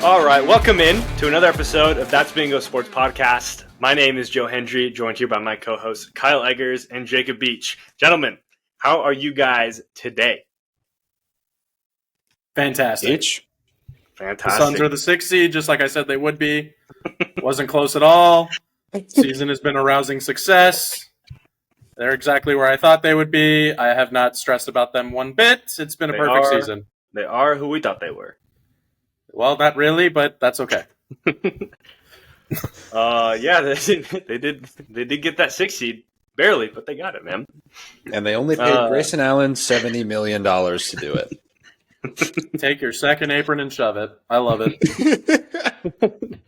All right, welcome in to another episode of That's Bingo Sports Podcast. My name is Joe Hendry, joined here by my co-hosts Kyle Eggers and Jacob Beach. Gentlemen, how are you guys today? Fantastic. Fantastic. The Suns are the 6th seed, just like I said they would be. Wasn't close at all. Season has been a rousing success. They're exactly where I thought they would be. I have not stressed about them one bit. It's been a perfect season. They are who we thought they were. Well, not really, but that's okay. Yeah, they did get that 6th seed. Barely, but they got it, man. And they only paid Grayson Allen $70 million to do it. Take your second apron and shove it. I love it.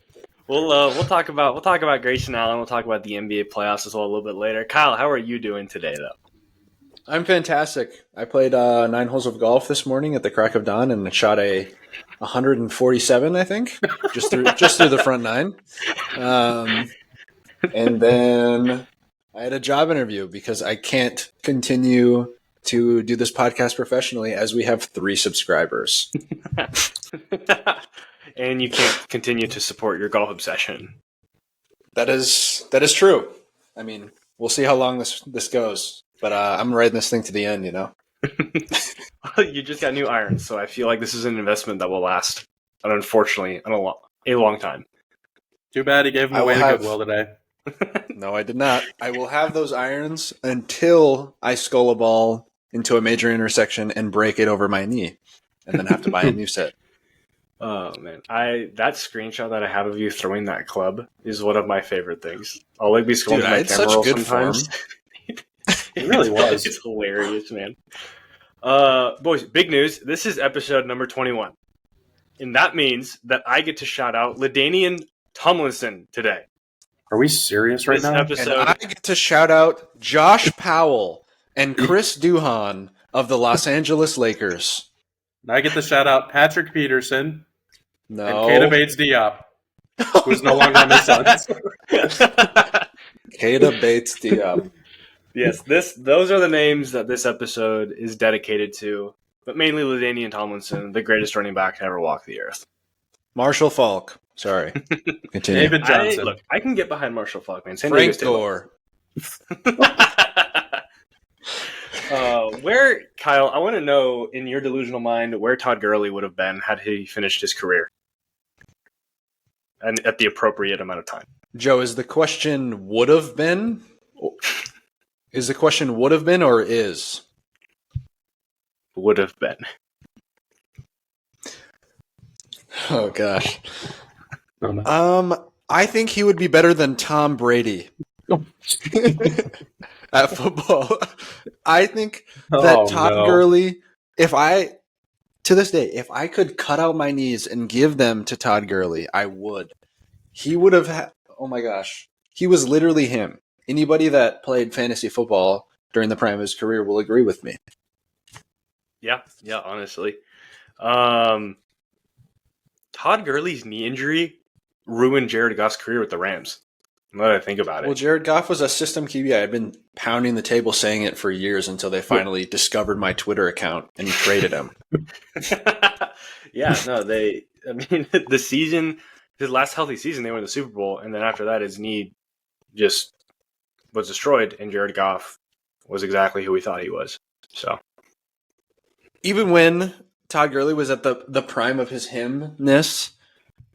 We'll talk about Grayson Allen. We'll talk about the NBA playoffs as well a little bit later. Kyle, how are you doing today, though? I'm fantastic. I played 9 holes of golf this morning at the crack of dawn and shot a 147, I think, just through the front 9. And then I had a job interview because I can't continue to do this podcast professionally as we have 3 subscribers. And you can't continue to support your golf obsession. That is true. I mean, we'll see how long this goes. But I'm riding this thing to the end, you know? You just got new irons, so I feel like this is an investment that will last, and unfortunately, a long time. Too bad he gave them away to Goodwill today. No, I did not. I will have those irons until I skull a ball into a major intersection and break it over my knee, and then have to buy a new set. Oh, man. That screenshot that I have of you throwing that club is one of my favorite things. I'll be scrolling to my camera roll sometimes. It really was. It's hilarious, man. Boys, big news. This is episode number 21. And that means that I get to shout out LaDainian Tomlinson today. Are we serious right now? And I get to shout out Josh Powell and Chris Duhon of the Los Angeles Lakers. And I get to shout out Patrick Peterson and Keita Bates-Diop, who's no longer on the Suns. Keita Bates-Diop. Yes, those are the names that this episode is dedicated to, but mainly LaDainian Tomlinson, the greatest running back to ever walk the earth. Marshall Faulk. Sorry. Continue. David Johnson. I can get behind Marshall Faulk, man. Frank Gore. Where, Kyle, I want to know, in your delusional mind, where Todd Gurley would have been had he finished his career. And at the appropriate amount of time. Joe, is the question would have been? Is the question would have been or is? Would have been. Oh, gosh. I think he would be better than Tom Brady at football. I think that Todd Gurley, if I could cut out my knees and give them to Todd Gurley, I would. He would have oh my gosh. He was literally him. Anybody that played fantasy football during the prime of his career will agree with me. Yeah, honestly. Todd Gurley's knee injury ruined Jared Goff's career with the Rams. Now that I think about it. Well, Jared Goff was a system QB. I've been pounding the table saying it for years until they finally discovered my Twitter account and traded him. The season, his last healthy season, they won the Super Bowl, and then after that, his knee just was destroyed, and Jared Goff was exactly who we thought he was. So, even when Todd Gurley was at the prime of his himness,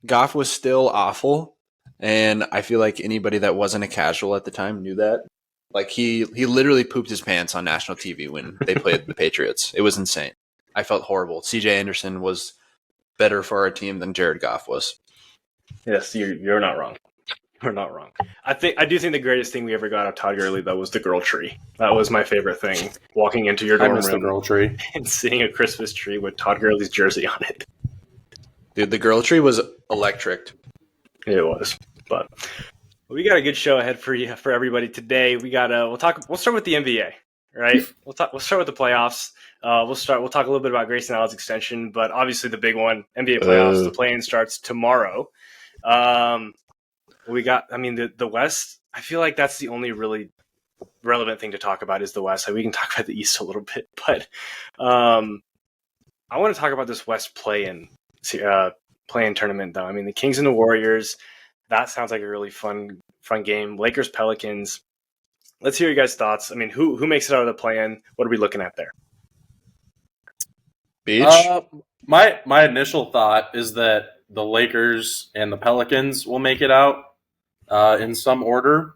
Goff was still awful, and I feel like anybody that wasn't a casual at the time knew that. Like he literally pooped his pants on national TV when they played the Patriots. It was insane. I felt horrible. C.J. Anderson was better for our team than Jared Goff was. Yes, you're not wrong. We're not wrong. I do think the greatest thing we ever got out of Todd Gurley, though, was the girl tree. That was my favorite thing. Walking into your dorm room the girl tree and seeing a Christmas tree with Todd Gurley's jersey on it. Dude, the girl tree was electric. It was, but we got a good show ahead for everybody today. We'll start with the NBA, right? We'll start with the playoffs. We'll talk a little bit about Grayson Allen's extension, but obviously the big one, NBA playoffs. The play-in starts tomorrow. The West. I feel like that's the only really relevant thing to talk about is the West. Like, we can talk about the East a little bit, but I want to talk about this West play-in play-in tournament, though. I mean, the Kings and the Warriors, that sounds like a really fun game. Lakers, Pelicans. Let's hear your guys' thoughts. I mean, who makes it out of the play-in? What are we looking at there? Beach? My initial thought is that the Lakers and the Pelicans will make it out in some order.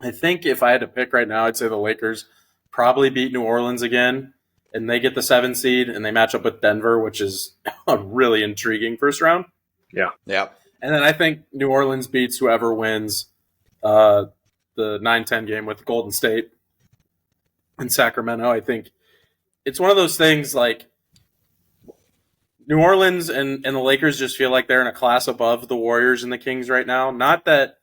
I think if I had to pick right now, I'd say the Lakers probably beat New Orleans again, and they get the 7 seed, and they match up with Denver, which is a really intriguing first round. Yeah. And then I think New Orleans beats whoever wins the 9-10 game with Golden State and Sacramento. I think it's one of those things like New Orleans and the Lakers just feel like they're in a class above the Warriors and the Kings right now. Not that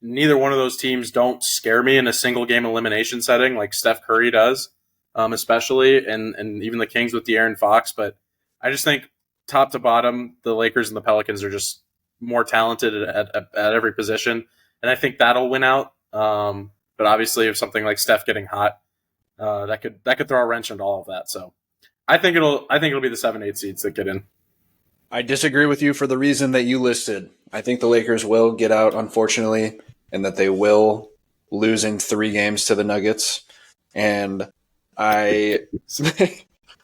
neither one of those teams don't scare me in a single game elimination setting like Steph Curry does, especially, and even the Kings with De'Aaron Fox. But I just think top to bottom, the Lakers and the Pelicans are just more talented at every position. And I think that'll win out. But obviously, if something like Steph getting hot, that could throw a wrench into all of that. So I think it'll be the 7-8 seeds that get in. I disagree with you for the reason that you listed. I think the Lakers will get out, unfortunately, and that they will lose in 3 games to the Nuggets. And I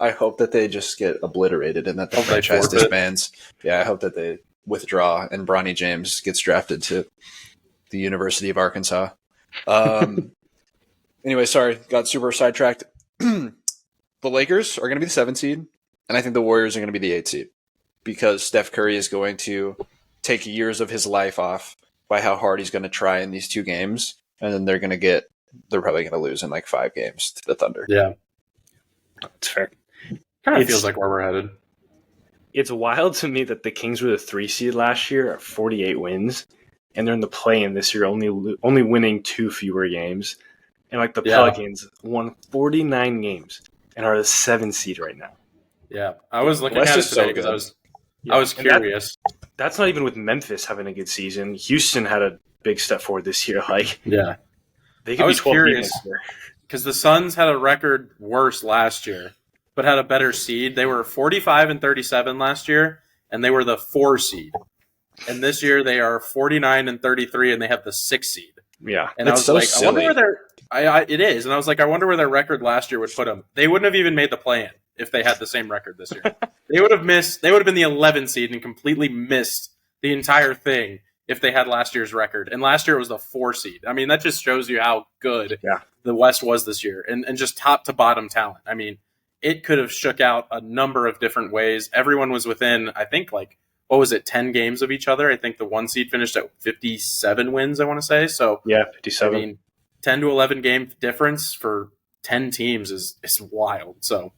hope that they just get obliterated and that the franchise disbands. Yeah, I hope that they withdraw and Bronny James gets drafted to the University of Arkansas. Anyway, sorry, got super sidetracked. The Lakers are going to be the 7 seed, and I think the Warriors are going to be the 8 seed because Steph Curry is going to take years of his life off by how hard he's going to try in these 2 games, and then they're probably going to lose in like 5 games to the Thunder. Yeah. That's fair. Kind of feels like where we're headed. It's wild to me that the Kings were the 3 seed last year at 48 wins, and they're in the play-in this year, only winning 2 fewer games. And like the Pelicans won 49 games and are the 7 seed right now. Yeah, I was looking at it today because I was curious. That's not even with Memphis having a good season. Houston had a big step forward this year. Like, they could be 12 curious because the Suns had a record worse last year, but had a better seed. They were 45-37 last year, and they were the 4 seed. And this year they are 49-33, and they have the 6 seed. Yeah, and I was like, silly. I wonder where their it is, and I was like, I wonder where their record last year would put them. They wouldn't have even made the play-in if they had the same record this year. They would have been the 11 seed and completely missed the entire thing if they had last year's record. And last year it was the 4 seed. I mean, that just shows you how good the West was this year, and just top to bottom talent. I mean, it could have shook out a number of different ways. Everyone was within, I think, 10 games of each other. I think the 1 seed finished at 57 wins, I want to say. So yeah, 57. I mean, 10 to 11 game difference for 10 teams is wild. So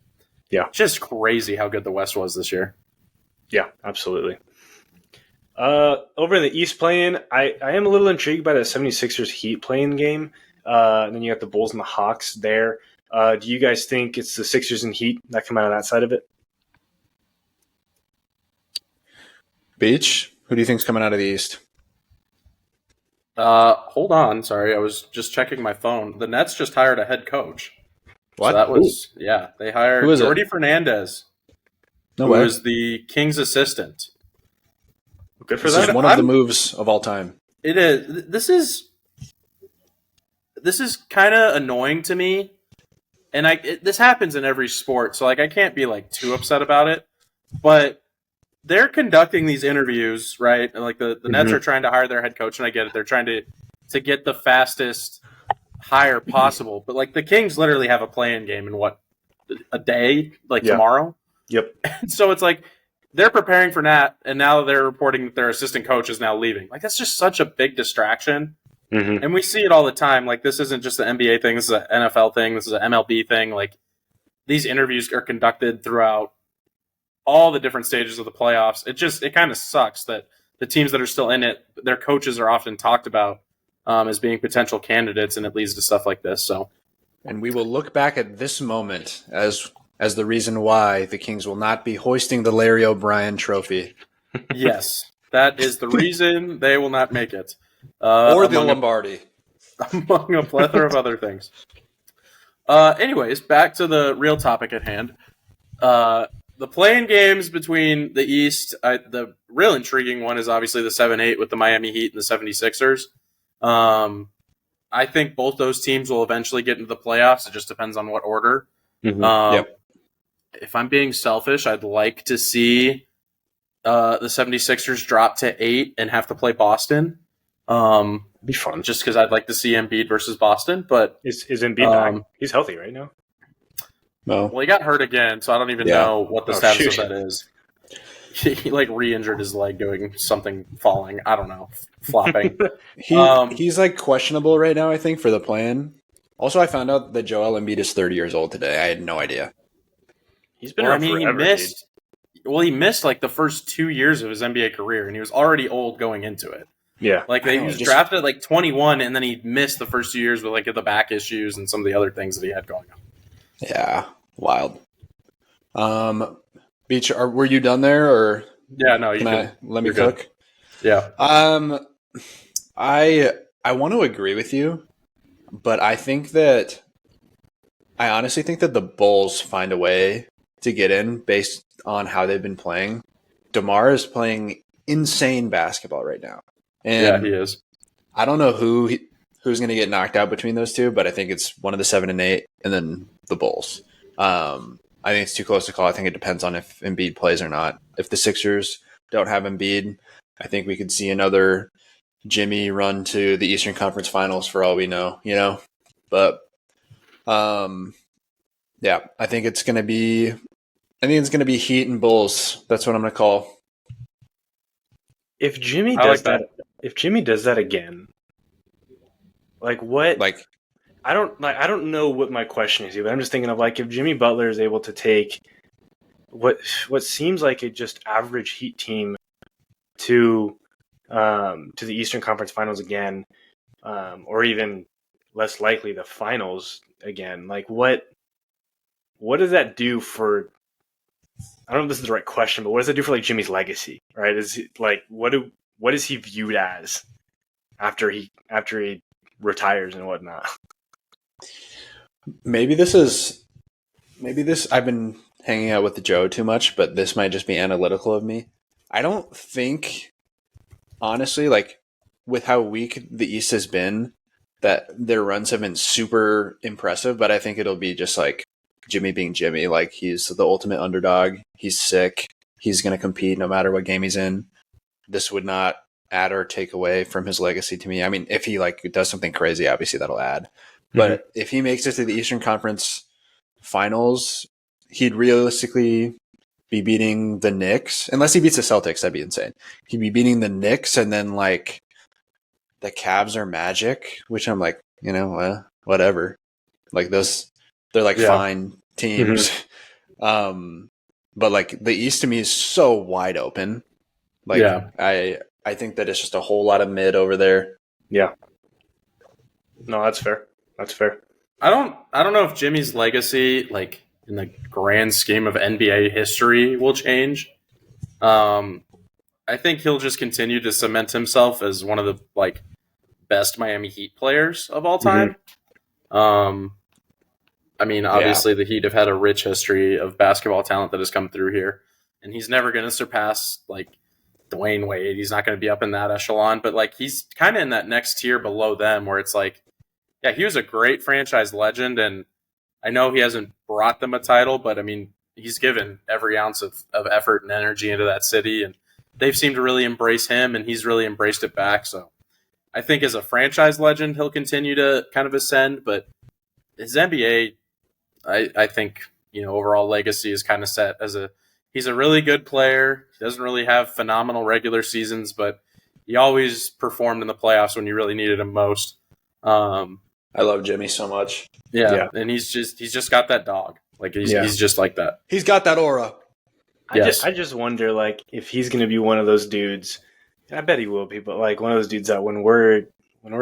yeah, just crazy how good the West was this year. Yeah, absolutely. Over in the East play-in, I am a little intrigued by the 76ers Heat play-in game. And then you got the Bulls and the Hawks there. Do you guys think it's the Sixers and Heat that come out of that side of it? Beach, who do you think's coming out of the East? Hold on. Sorry, I was just checking my phone. The Nets just hired a head coach. What? So that was, they hired Jordi Fernandez, who was the Kings assistant. Good for them. This is one of the moves of all time. It is. This is kind of annoying to me, and this happens in every sport, so I can't be too upset about it. But they're conducting these interviews, right? And the Nets are trying to hire their head coach, and I get it. They're trying to get the fastest hire possible. But the Kings literally have a play-in game in a day, tomorrow. Yep. And so it's they're preparing for that, and now they're reporting that their assistant coach is now leaving. That's just such a big distraction. Mm-hmm. And we see it all the time. This isn't just an NBA thing. This is an NFL thing. This is an MLB thing. These interviews are conducted throughout all the different stages of the playoffs. It kind of sucks that the teams that are still in it, their coaches are often talked about as being potential candidates, and it leads to stuff like this. So, and we will look back at this moment as the reason why the Kings will not be hoisting the Larry O'Brien trophy. Yes, that is the reason they will not make it. Or the Lombardi. Among a plethora of other things. Anyways, back to the real topic at hand. the playing games between the East, the real intriguing one is obviously the 7-8 with the Miami Heat and the 76ers. I think both those teams will eventually get into the playoffs. It just depends on what order. Yep. If I'm being selfish, I'd like to see the 76ers drop to 8 and have to play Boston. Be fun. Just because I'd like to see Embiid versus Boston. But Is Embiid back? He's healthy right now. No. Well, he got hurt again, so I don't even know what the status of that is. He like re-injured his leg doing something, falling. I don't know, flopping. He's like questionable right now, I think, for the plan. Also, I found out that Joel Embiid is 30 years old today. I had no idea. He's been around forever, he missed like the first 2 years of his NBA career, and he was already old going into it. Yeah. Like he was drafted at like 21, and then he missed the first 2 years with like the back issues and some of the other things that he had going on. Yeah, wild. Beach, were you done there, or yeah? No, let me cook. Good. Yeah. I want to agree with you, but I honestly think that the Bulls find a way to get in based on how they've been playing. DeMar is playing insane basketball right now, and he is. I don't know who's going to get knocked out between those two, but I think it's one of the 7 and 8, and then the Bulls. I think it's too close to call. I think it depends on if Embiid plays or not. If the Sixers don't have Embiid, I think we could see another Jimmy run to the Eastern Conference Finals for all we know, But, yeah, I think it's going to be Heat and Bulls. That's what I'm going to call. If Jimmy does that again, like what? Like I don't know what my question is here, but I'm just thinking of like if Jimmy Butler is able to take what seems like a just average Heat team to the Eastern Conference Finals again, or even less likely the finals again. Like what does that do for? I don't know if this is the right question, but what does that do for like Jimmy's legacy? Right? Is he, like what is he viewed as after he retires and whatnot? Maybe this I've been hanging out with Joe too much, but this might just be analytical of me. I don't think, honestly, like with how weak the East has been, that their runs have been super impressive, but I think it'll be just like Jimmy being Jimmy. Like he's the ultimate underdog. He's sick. He's going to compete no matter what game he's in. This would not add or take away from his legacy to me. I mean, if he like does something crazy, obviously that'll add. But if he makes it to the Eastern Conference Finals, he'd realistically be beating the Knicks. Unless he beats the Celtics, that'd be insane. He'd be beating the Knicks, and then like the Cavs or Magic, which I'm like, whatever. Like those, they're like fine teams. But like the East to me is so wide open. Like I think that it's just a whole lot of mid over there. Yeah. No, that's fair. That's fair. I don't know if Jimmy's legacy, like in the grand scheme of NBA history, will change. I think he'll just continue to cement himself as one of the like best Miami Heat players of all time. I mean, obviously the Heat have had a rich history of basketball talent that has come through here, and he's never going to surpass like Dwayne Wade. He's not going to be up in that echelon, but like he's kind of in that next tier below them where it's like, yeah, he was a great franchise legend, and I know he hasn't brought them a title, but I mean, he's given every ounce of effort and energy into that city, and they've seemed to really embrace him, and he's really embraced it back. So I think as a franchise legend, he'll continue to kind of ascend, but his NBA, I think, overall legacy is kind of set as he's a really good player. He doesn't really have phenomenal regular seasons, but he always performed in the playoffs when you really needed him most. I love Jimmy so much. Yeah. And he's just got that dog. Like he's just like that. He's got that aura. I just wonder like if he's going to be one of those dudes. And I bet he will be, but like one of those dudes that when we're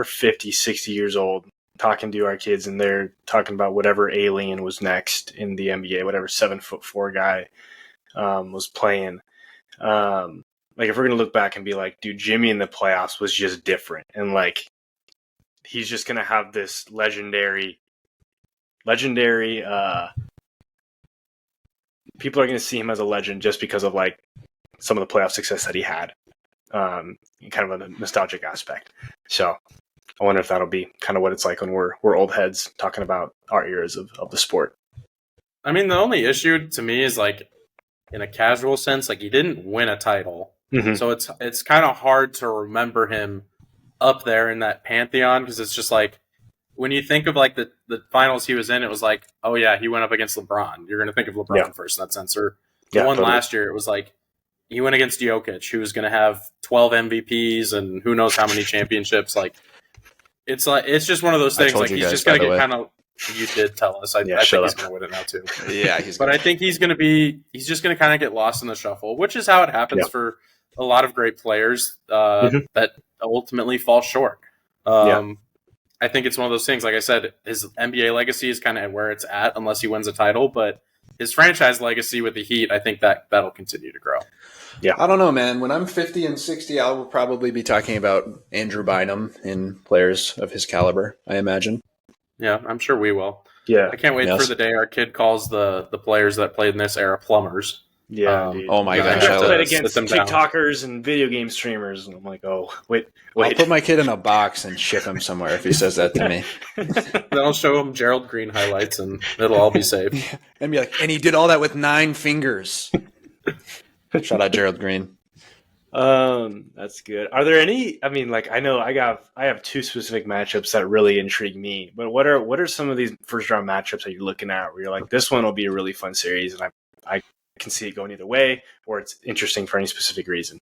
50, 60 years old, talking to our kids and they're talking about whatever alien was next in the NBA, whatever 7'4" guy was playing. Like if we're gonna look back and be like, dude, Jimmy in the playoffs was just different, and like he's just gonna have this legendary people are going to see him as a legend just because of like some of the playoff success that he had, kind of a nostalgic aspect. So I wonder if that'll be kind of what it's like when we're old heads talking about our eras of the sport. I mean, the only issue to me is like in a casual sense, like he didn't win a title, so it's kind of hard to remember him up there in that pantheon because it's just like when you think of like the finals he was in, it was like, oh yeah, he went up against LeBron. You're going to think of LeBron first in that sense. Or the one totally. Last year, it was like he went against Jokic, who was going to have 12 MVPs and who knows how many championships. Like it's just one of those things. Like he's just going to get kind of. You did tell us. I think he's going to win it now too. Yeah, but I think he's just going to kind of get lost in the shuffle, which is how it happens for a lot of great players that ultimately fall short. I think it's one of those things. Like I said, his NBA legacy is kind of where it's at unless he wins a title, but his franchise legacy with the Heat, I think that'll continue to grow. Yeah, I don't know, man. When I'm 50 and 60, I will probably be talking about Andrew Bynum and players of his caliber, I imagine. Yeah, I'm sure we will. Yeah, I can't wait for the day our kid calls the players that played in this era plumbers. Yeah, oh my gosh, I played against TikTokers and video game streamers, and I'm like, oh, wait. I'll put my kid in a box and ship him somewhere if he says that to me. Then I'll show him Gerald Green highlights, and it'll all be safe. Yeah. And be like, and he did all that with 9 fingers. Shout out Gerald Green. That's good. Are there any? I mean, like I know I have 2 specific matchups that really intrigue me. But what are some of these first round matchups that you're looking at where you're like, this one will be a really fun series, and I can see it going either way, or it's interesting for any specific reason.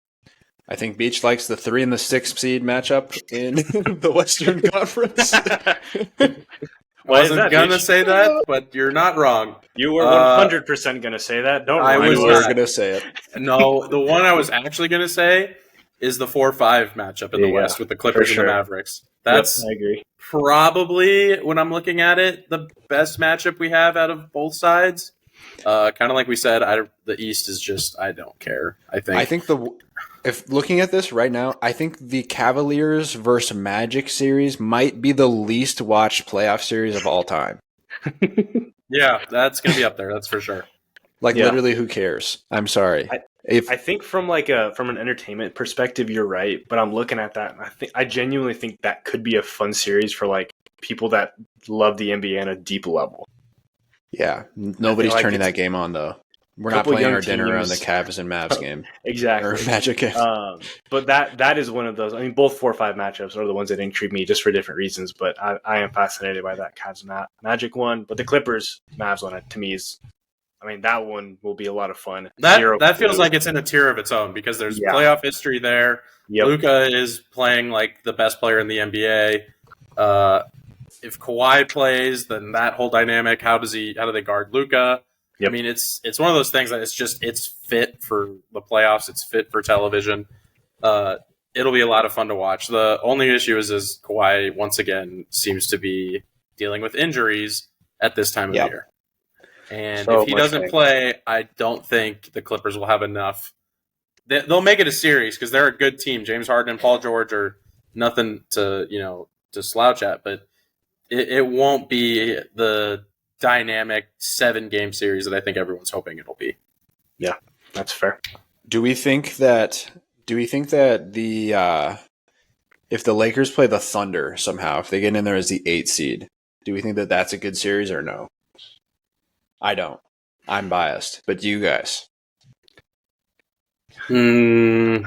I think Beach likes the 3 and the 6 seed matchup in the Western Conference. Wasn't going to say that, but you're not wrong. You were 100% going to say that. I was going to say it. No, the one I was actually going to say is the 4-5 matchup in the West with the Clippers and the Mavericks. That's I agree. Probably, when I'm looking at it, the best matchup we have out of both sides. Kind of like we said, the East is just, I don't care. I think if looking at this right now, I think the Cavaliers versus Magic series might be the least watched playoff series of all time. Yeah, that's going to be up there. That's for sure. Literally, who cares? I'm sorry. I think from an entertainment perspective, you're right. But I'm looking at that, and I genuinely think that could be a fun series for like people that love the NBA on a deep level. Yeah, nobody's turning that game on though. We're not playing our dinner around the Cavs and Mavs game. Exactly. Or Magic game. But that is one of those. I mean, both 4-5 matchups are the ones that intrigue me just for different reasons. But I am fascinated by that Cavs Magic one. But the Clippers Mavs one, to me, that one will be a lot of fun. That feels like it's in a tier of its own because there's playoff history there. Yep. Luka is playing like the best player in the NBA. If Kawhi plays, then that whole dynamic, how do they guard Luka? Yep. I mean, it's one of those things that it's fit for the playoffs. It's fit for television. It'll be a lot of fun to watch. The only issue is Kawhi once again seems to be dealing with injuries at this time of year. And if he doesn't play, I don't think the Clippers will have enough. They'll make it a series because they're a good team. James Harden and Paul George are nothing to slouch at, but it won't be the dynamic 7-game series that I think everyone's hoping it'll be. Yeah, that's fair. Do we think that the if the Lakers play the Thunder somehow, if they get in there as the 8th seed, do we think that that's a good series or no? I don't. I'm biased, but do you guys? There's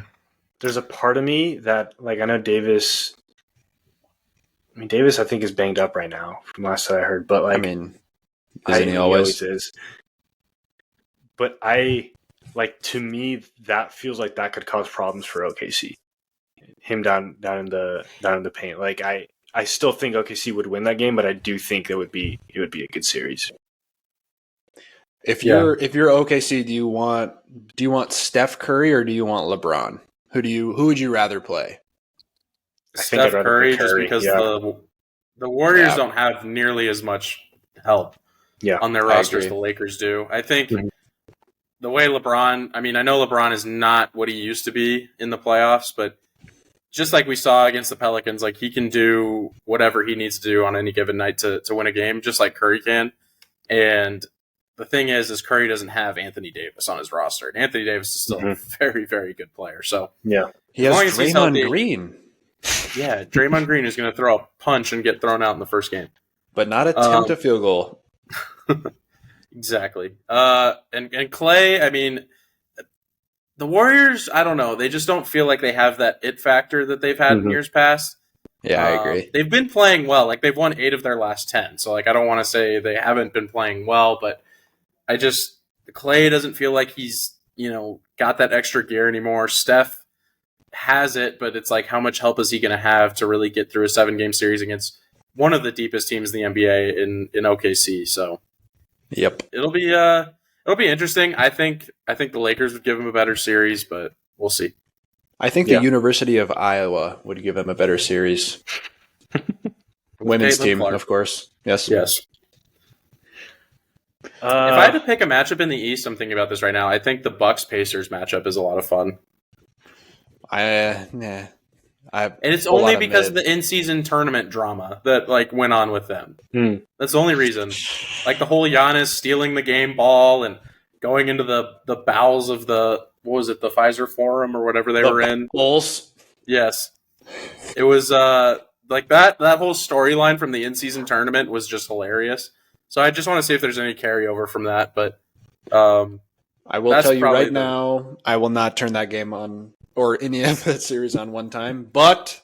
a part of me that, like, I know Davis. Davis, I think, is banged up right now from last that I heard. But like, isn't he always is? But to me, that feels like that could cause problems for OKC. Him down in the paint. Like I still think OKC would win that game, but I do think it would be a good series. If you're OKC, do you want Steph Curry or do you want LeBron? Who would you rather play? Steph Curry, just because the Warriors don't have nearly as much help on their roster as the Lakers do. I think the way LeBron, I know LeBron is not what he used to be in the playoffs, but just like we saw against the Pelicans, like he can do whatever he needs to do on any given night to win a game, just like Curry can. And the thing is Curry doesn't have Anthony Davis on his roster. And Anthony Davis is still a very, very good player. So yeah, he has Draymond Green. Yeah, Draymond Green is going to throw a punch and get thrown out in the first game. But not attempt a field goal. Exactly. And Clay, I mean, the Warriors, I don't know. They just don't feel like they have that it factor that they've had in years past. Yeah, I agree. They've been playing well. Like, they've won 8 of their last 10. So, like, I don't want to say they haven't been playing well, but Clay doesn't feel like he's, got that extra gear anymore. Steph has it, but it's like, how much help is he going to have to really get through a 7-game series against one of the deepest teams in the NBA in OKC? So, yep, it'll be interesting. I think the Lakers would give him a better series, but we'll see. I think the University of Iowa would give him a better series. Women's team, Clark. Of course. Yes. If I had to pick a matchup in the East, I'm thinking about this right now. I think the Bucks-Pacers matchup is a lot of fun. And it's only because of the in-season tournament drama that went on with them. That's the only reason. Like the whole Giannis stealing the game ball and going into the bowels of the Pfizer Forum or whatever they were in. Bulls. Yes, it was like that whole storyline from the in-season tournament was just hilarious. So I just want to see if there's any carryover from that. But I will tell you right now, I will not turn that game on or any of that series on one time. But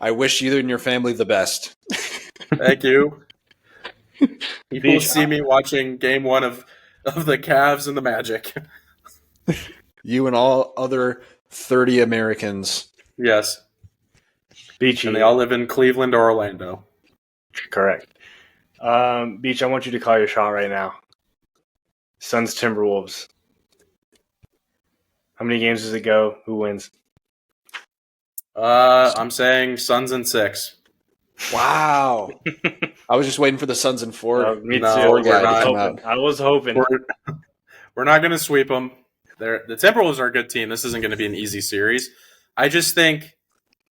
I wish you and your family the best. Thank you. You will see me watching game 1 of the Cavs and the Magic. You and all other 30 Americans. Yes. Beachy. And they all live in Cleveland or Orlando. Correct. Beach, I want you to call your shot right now. Suns Timberwolves. How many games does it go? Who wins? I'm saying Suns in 6. Wow. I was just waiting for the Suns in 4. Me too. I was hoping. We're not going to sweep them. The Timberwolves are a good team. This isn't going to be an easy series. I just think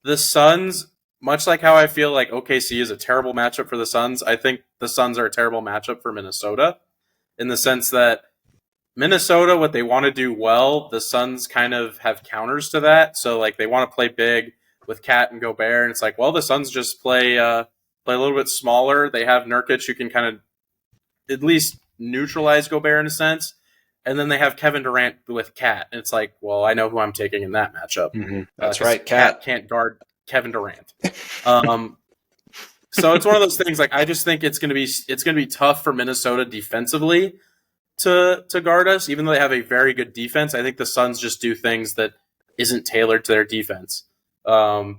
the Suns, much like how I feel like OKC is a terrible matchup for the Suns, I think the Suns are a terrible matchup for Minnesota in the sense that Minnesota, what they want to do well, the Suns kind of have counters to that. So, they want to play big with Cat and Gobert, and it's like, well, the Suns just play a little bit smaller. They have Nurkic who can kind of at least neutralize Gobert in a sense. And then they have Kevin Durant with Cat. And it's like, well, I know who I'm taking in that matchup. Mm-hmm. That's right. Cat can't guard Kevin Durant. So it's one of those things. I just think it's going to be tough for Minnesota defensively to guard us, even though they have a very good defense. I think the Suns just do things that isn't tailored to their defense. But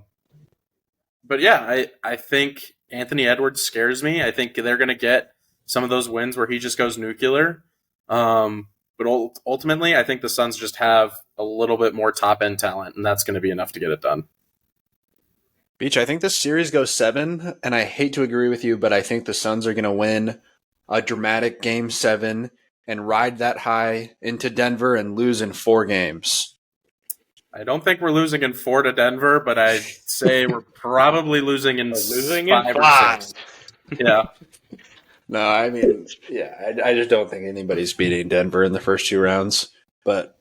yeah, I think Anthony Edwards scares me. I think they're going to get some of those wins where he just goes nuclear. But ultimately, I think the Suns just have a little bit more top-end talent, and that's going to be enough to get it done. Beach, I think this series goes 7, and I hate to agree with you, but I think the Suns are going to win a dramatic Game 7 and ride that high into Denver and lose in 4 games. I don't think we're losing in 4 to Denver, but I'd say we're probably losing in 5 or 6. Yeah. No, I mean, yeah, I just don't think anybody's beating Denver in the first 2 rounds. But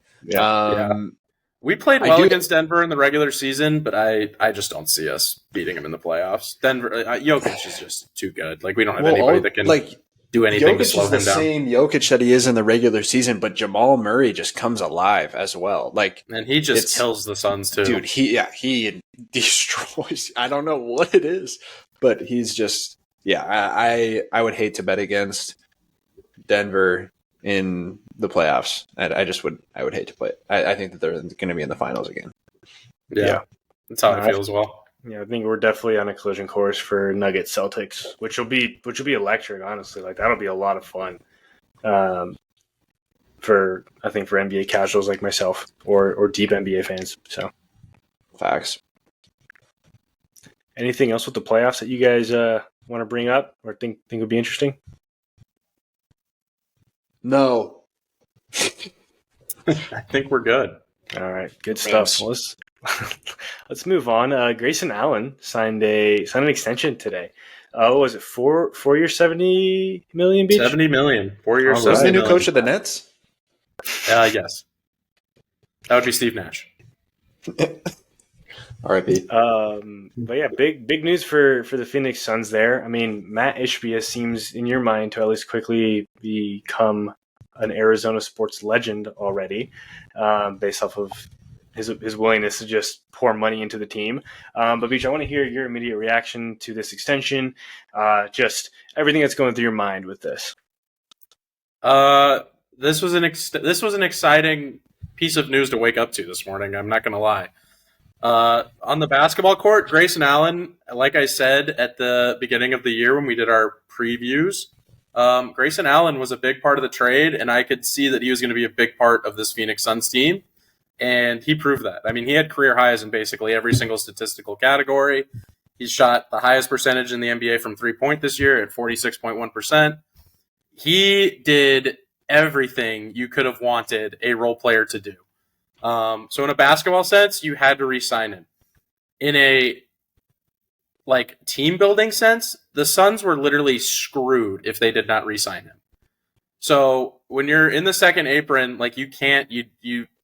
we played well against Denver in the regular season, but I just don't see us beating them in the playoffs. Denver, Jokic is just too good. We don't have anybody that can do anything to slow him down. Jokic is the same Jokic that he is in the regular season, but Jamal Murray just comes alive as well. And he just kills the Suns too, dude. He destroys. I don't know what it is, but he's just. Yeah, I would hate to bet against Denver in the playoffs. I would hate to play it. I think that they're going to be in the finals again. Yeah. That's how I feel as well. Yeah, I think we're definitely on a collision course for Nuggets Celtics, which will be electric. Honestly, that'll be a lot of fun. For NBA casuals like myself or deep NBA fans. So, facts. Anything else with the playoffs that you guys want to bring up or think would be interesting? No. I think we're good. All right, good stuff. Let's move on. Grayson Allen signed an extension today. What was it, 4 year, 70 million Beach? 70 million. 4 years, All Who's the 70 new million. coach of the Nets? Yes. That would be Steve Nash. R.I.P. But yeah, big news for the Phoenix Suns there. I mean, Matt Ishbia seems, in your mind, to at least quickly become an Arizona sports legend already, based off of his willingness to just pour money into the team. But Beach, I want to hear your immediate reaction to this extension, just everything that's going through your mind with this. This was an exciting piece of news to wake up to this morning. I'm not going to lie. On the basketball court, Grayson Allen, like I said at the beginning of the year when we did our previews, Grayson Allen was a big part of the trade, and I could see that he was going to be a big part of this Phoenix Suns team, and he proved that. I mean, he had career highs in basically every single statistical category. He shot the highest percentage in the NBA from three-point this year at 46.1%. He did everything you could have wanted a role player to do. So in a basketball sense, you had to re-sign him. In a team building sense, the Suns were literally screwed if they did not re-sign him. So when you're in the second apron, you can't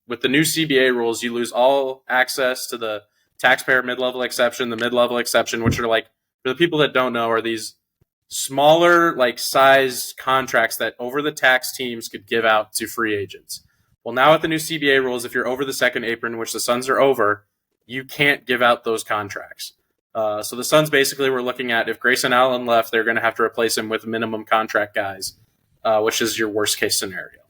with the new CBA rules, you lose all access to the taxpayer mid-level exception, the mid-level exception, which are for the people that don't know, are these smaller size contracts that over the tax teams could give out to free agents. Well, now with the new CBA rules, if you're over the second apron, which the Suns are over, you can't give out those contracts. So the Suns basically were looking at, if Grayson Allen left, they're going to have to replace him with minimum contract guys, which is your worst case scenario.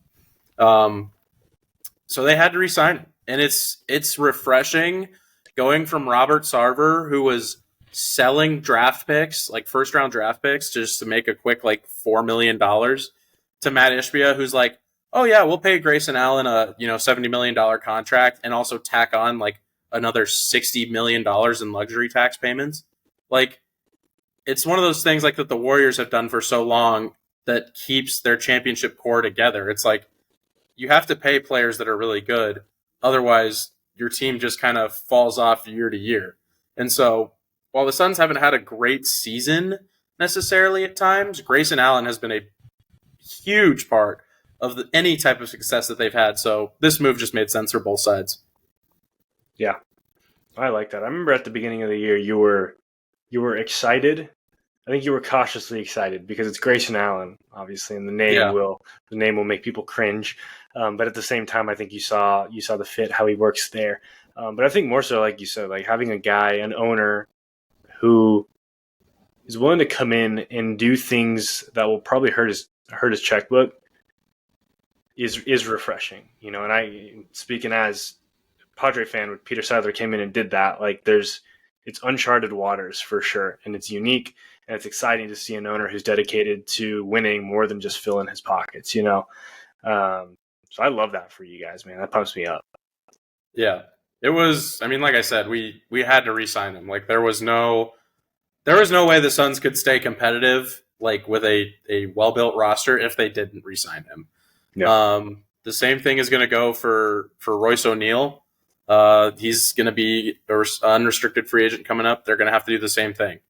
So they had to re-sign him. And it's refreshing going from Robert Sarver, who was selling draft picks, first round draft picks, just to make a quick $4 million, to Matt Ishbia, who's oh yeah, we'll pay Grayson Allen a $70 million contract and also tack on another $60 million in luxury tax payments. It's one of those things that the Warriors have done for so long that keeps their championship core together. It's you have to pay players that are really good, otherwise your team just kind of falls off year to year. And so while the Suns haven't had a great season necessarily at times, Grayson Allen has been a huge part of any type of success that they've had. So this move just made sense for both sides. Yeah, I like that. I remember at the beginning of the year, you were excited. I think you were cautiously excited because it's Grayson Allen, obviously, and the name will make people cringe. But at the same time, I think you saw the fit, how he works there. But I think more so, like you said, having a guy, an owner who is willing to come in and do things that will probably hurt his checkbook is refreshing, And I, speaking as Padre fan, when Peter Sadler came in and did that, it's uncharted waters for sure, and it's unique, and it's exciting to see an owner who's dedicated to winning more than just filling his pockets, So I love that for you guys, man. That pumps me up. Yeah, it was. I mean, like I said, we had to re-sign him. There was no way the Suns could stay competitive with a well-built roster if they didn't re-sign him. Yeah. The same thing is going to go for Royce O'Neal. He's going to be an unrestricted free agent coming up. They're going to have to do the same thing.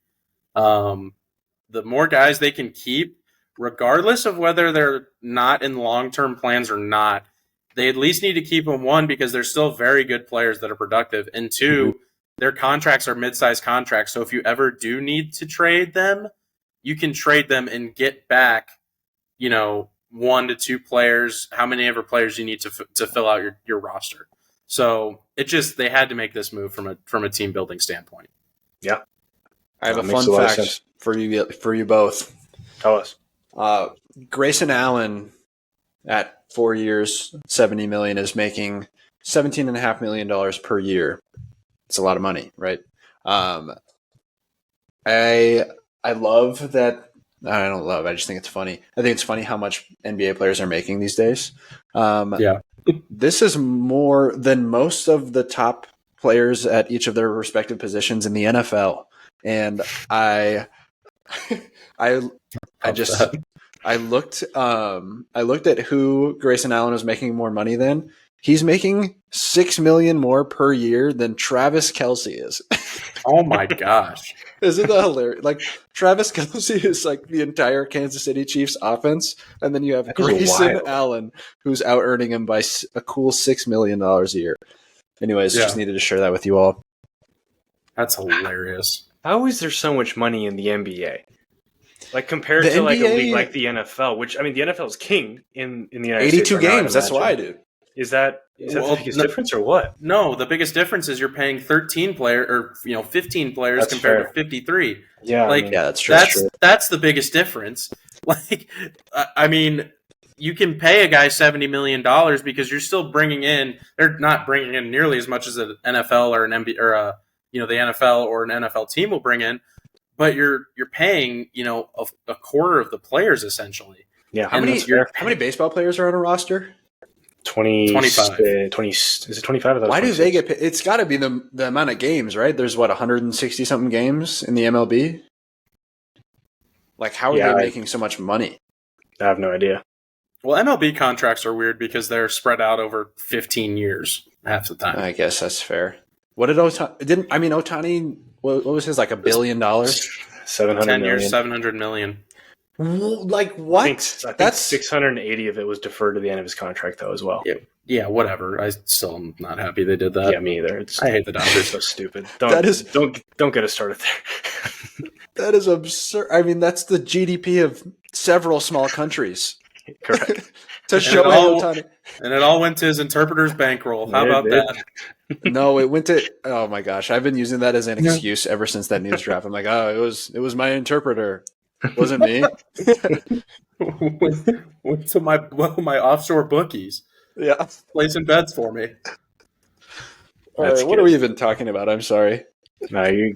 The more guys they can keep, regardless of whether they're not in long-term plans or not, they at least need to keep them, one, because they're still very good players that are productive, and two, their contracts are mid-sized contracts. So if you ever do need to trade them, you can trade them and get back, 1 to 2 players, how many ever players you need to fill out your roster. So they had to make this move from a team building standpoint. Yeah. I have a fun fact for you both. Tell us. Grayson Allen at 4 years, $70 million, is making $17.5 million per year. It's a lot of money, right? I love that. I don't love. I just think it's funny. I think it's funny how much NBA players are making these days. Yeah. This is more than most of the top players at each of their respective positions in the NFL. And I looked at who Grayson Allen was making more money than, He's making $6 million more per year than Travis Kelce is. Oh my gosh. Isn't that hilarious? Like, Travis Kelce is like the entire Kansas City Chiefs offense, and then you have That is Grayson wild. Allen, who's out earning him by a cool $6 million a year. Anyways, Yeah. just needed to share that with you all. That's hilarious. How is there so much money in the NBA? Like compared The to like a NBA league like the NFL, which I mean the NFL is king in the United States. 82 right now, I'd games, that's imagine. why, dude. Is that Well, the biggest difference or what? No, the biggest difference is you're paying 13 player or 15 players That's compared fair. to 53. Yeah, Like, I mean, Yeah, that's true. That's the biggest difference. Like, I mean, you can pay a guy $70 million because you're still bringing in. They're not bringing in nearly as much as an NFL or an NBA or the NFL or an NFL team will bring in, but you're paying a quarter of the players essentially. yeah. How many baseball players are on a roster? 25. 20, is it 25? Why do they get paid? It's got to be the amount of games, right? There's, 160-something games in the MLB? Like, how are they making so much money? I have no idea. Well, MLB contracts are weird because they're spread out over 15 years half the time. I guess that's fair. What did Ohtani, what was his, like $1 billion? 700 10 million. years, 700 million. Like, I what? think that's 680 of it was deferred to the end of his contract though as well. Yeah, whatever. I still am not happy they did that. Yeah, me either. I hate the They're Dodgers. so stupid. Don't get us started there. That is absurd. I mean, that's the GDP of several small countries. Correct. To And show it all- Ohtani. And it all went to his interpreter's bankroll. How Yeah, about it did. that? No, it went to. Oh my gosh, I've been using that as an excuse ever since that news drop. I'm like, oh, it was my interpreter, it wasn't me. went to my offshore bookies, Yeah. placing bets for me. All That's right, what good. are we even talking about? I'm sorry. No, you.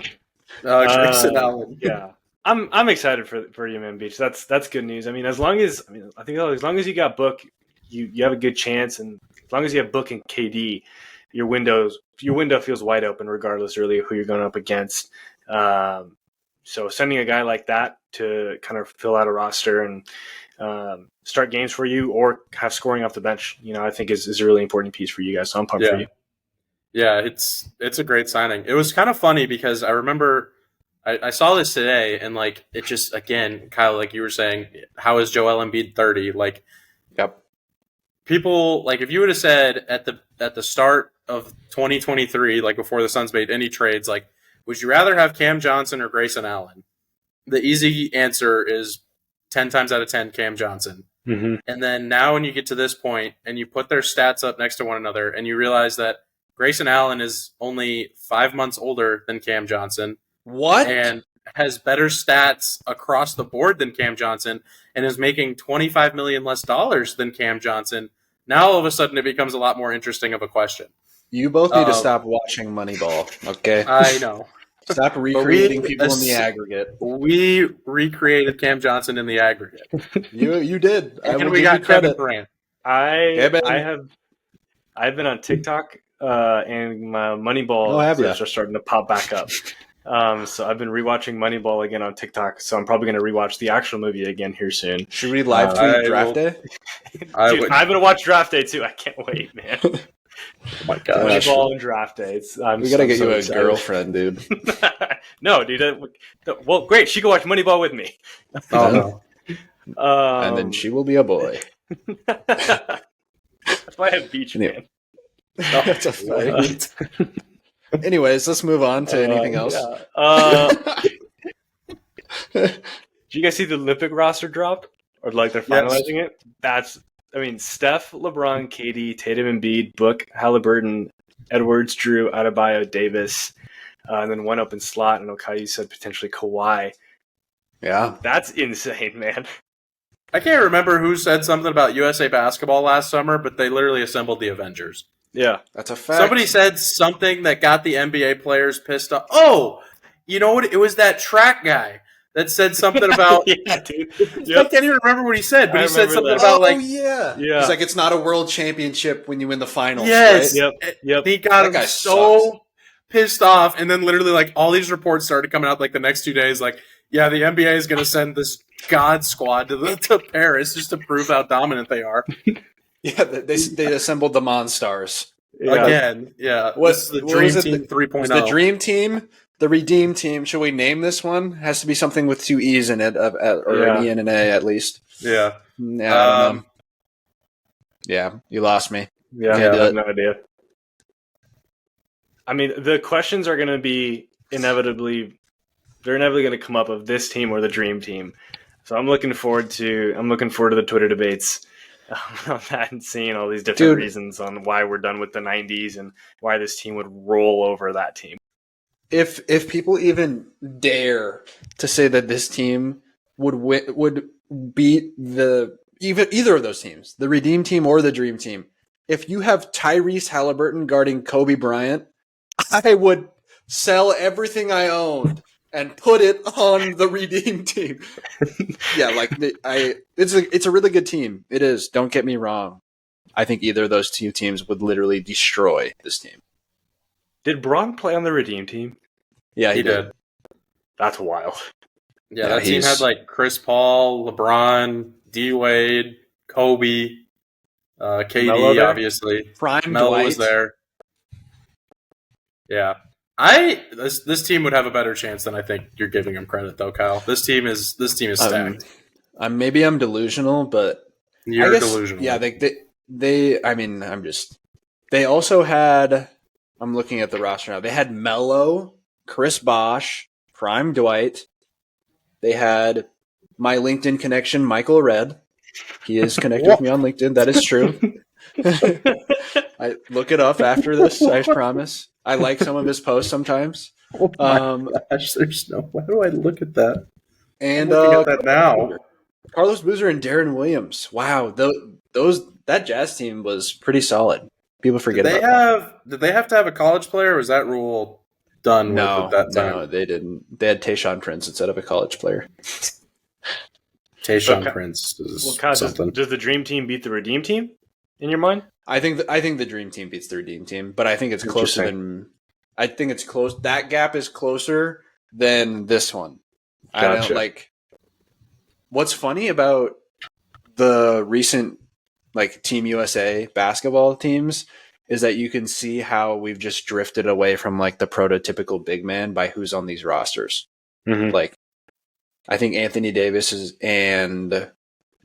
Grayson Allen. Yeah, I'm excited for UM Beach. That's good news. I mean, I think as long as you got Book, you have a good chance, and as long as you have Book and KD, your window feels wide open regardless really of who you're going up against. So sending a guy like that to kind of fill out a roster and start games for you or have scoring off the bench, I think is a really important piece for you guys. So I'm pumped for you. Yeah, it's a great signing. It was kind of funny because I remember I saw this today and like it just again, Kyle, like you were saying, how is Joel Embiid 30? Like, Yep. people like if you would have said at the start of 2023, like before the Suns made any trades, like would you rather have Cam Johnson or Grayson Allen? The easy answer is 10 times out of 10 Cam Johnson. Mm-hmm. And then now when you get to this point and you put their stats up next to one another and you realize that Grayson Allen is only 5 months older than Cam Johnson What? and has better stats across the board than Cam Johnson and is making $25 million less dollars than Cam Johnson. Now all of a sudden it becomes a lot more interesting of a question. You both need to stop watching Moneyball, okay? I know. Stop recreating people in the aggregate. We recreated Cam Johnson in the aggregate. You did. I will And we give got you Kevin credit. Durant. I've been on TikTok and my Moneyball Oh, have ya? clips are starting to pop back up. So I've been rewatching Moneyball again on TikTok. So I'm probably going to rewatch the actual movie again here soon. Should we live tweet I draft will- day? Dude, I'm going to watch Draft Day too. I can't wait, man. Oh my gosh. Moneyball and Draft Day. We gotta get you a girlfriend, dude. No, dude. Well, great. She can watch Moneyball with me. Oh, no. And then she will be a boy. That's why I have Beach Yeah. Man. That's a fact. Anyways, let's move on to anything else. Did you guys see the Olympic roster drop? Or like they're finalizing it? Steph, LeBron, KD, Tatum, Embiid, Book, Halliburton, Edwards, Drew, Adebayo, Davis, and then one open slot. And Okayu said potentially Kawhi. Yeah. That's insane, man. I can't remember who said something about USA basketball last summer, but they literally assembled the Avengers. Yeah. That's a fact. Somebody said something that got the NBA players pissed off. Oh, you know what? It was that track guy that said something about. Yeah, dude. I Yep. can't even remember what he said, but I he said remember something that. about like, yeah. Yeah. It's like it's not a world championship when you win the finals. yes, Right? Yep. He got That him guy so sucks. pissed off, and then literally like all these reports started coming out like the next 2 days. Like, yeah, the NBA is going to send this God squad to Paris just to prove how dominant they are. Yeah, they assembled the Monstars. Again. Yeah, this is the Dream Team 3.0. The Dream Team, the Redeem Team. Should we name this one? Has to be something with two E's in it, or an E and an A at least. Yeah. Yeah, I don't know. Yeah, you lost me. Yeah, I have no idea. I mean, the questions are going to be inevitably going to come up of this team or the Dream Team. So I'm looking forward to the Twitter debates on that and seeing all these different reasons on why we're done with the 90s and why this team would roll over that team. If people even dare to say that this team would beat either of those teams, the Redeem Team or the Dream Team, if you have Tyrese Halliburton guarding Kobe Bryant, I would sell everything I owned and put it on the Redeem Team. Yeah, it's a really good team. It is. Don't get me wrong. I think either of those two teams would literally destroy this team. Did Braun play on the Redeem Team? Yeah, he did. That's wild. Yeah, that team had like Chris Paul, LeBron, D-Wade, Kobe, KD, obviously. Prime Melo Dwight was there. Yeah. This team would have a better chance than I think you're giving them credit, though, Kyle. This team is stacked. Maybe I'm delusional, but you're delusional. Yeah, they also had. I'm looking at the roster now. They had Melo, Chris Bosh, Prime Dwight. They had my LinkedIn connection, Michael Red. He is connected with me on LinkedIn. That is true. I look it up after this. I promise. I like some of his posts sometimes. Oh my gosh! There's no. Why do I look at that? And I'm looking at that now. Carlos Boozer and Darren Williams. Wow, that Jazz team was pretty solid. People forget about that. Did they have to have a college player, or was that rule done with at that time? No, they didn't. They had Tayshaun Prince instead of a college player. Tayshaun Prince is something. Does the Dream Team beat the Redeem Team in your mind? I think the Dream Team beats the Redeem Team, but I think it's closer than. I think it's close. That gap is closer than this one. Gotcha. I don't like. What's funny about the recent Team USA basketball teams is that you can see how we've just drifted away from the prototypical big man by who's on these rosters. Mm-hmm. I think Anthony Davis and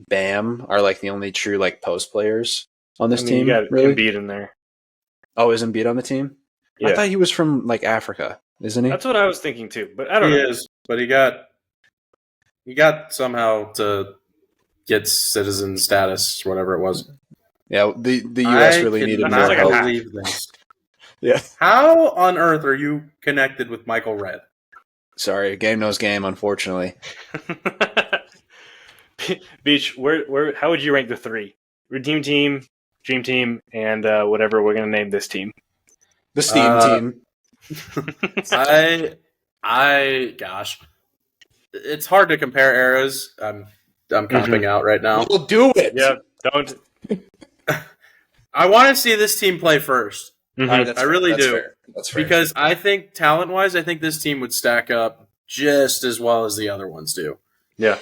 Bam are the only true post players on this team. You got really? Embiid in there. Oh, is Embiid on the team? Yeah. I thought he was from Africa, isn't he? That's what I was thinking too, but I don't know. He is, but he got somehow to get citizen status, whatever it was. Yeah, the U.S. really needed more help. I believe this. Yeah. How on earth are you connected with Michael Red? Sorry, game knows game, unfortunately. Beach, where? How would you rank the three? Redeem Team, Dream Team, and whatever we're going to name this team. The Steam Team. Gosh. It's hard to compare eras. I'm comping out right now. We'll do it. Yeah, don't. I want to see this team play first. Mm-hmm. I really do. Fair. That's fair. Because I think talent-wise, I think this team would stack up just as well as the other ones do. Yeah.